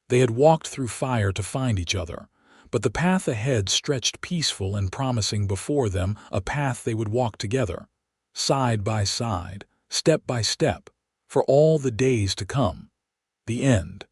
A: They had walked through fire to find each other, but the path ahead stretched peaceful and promising before them, a path they would walk together, side by side, step by step, for all the days to come. The end.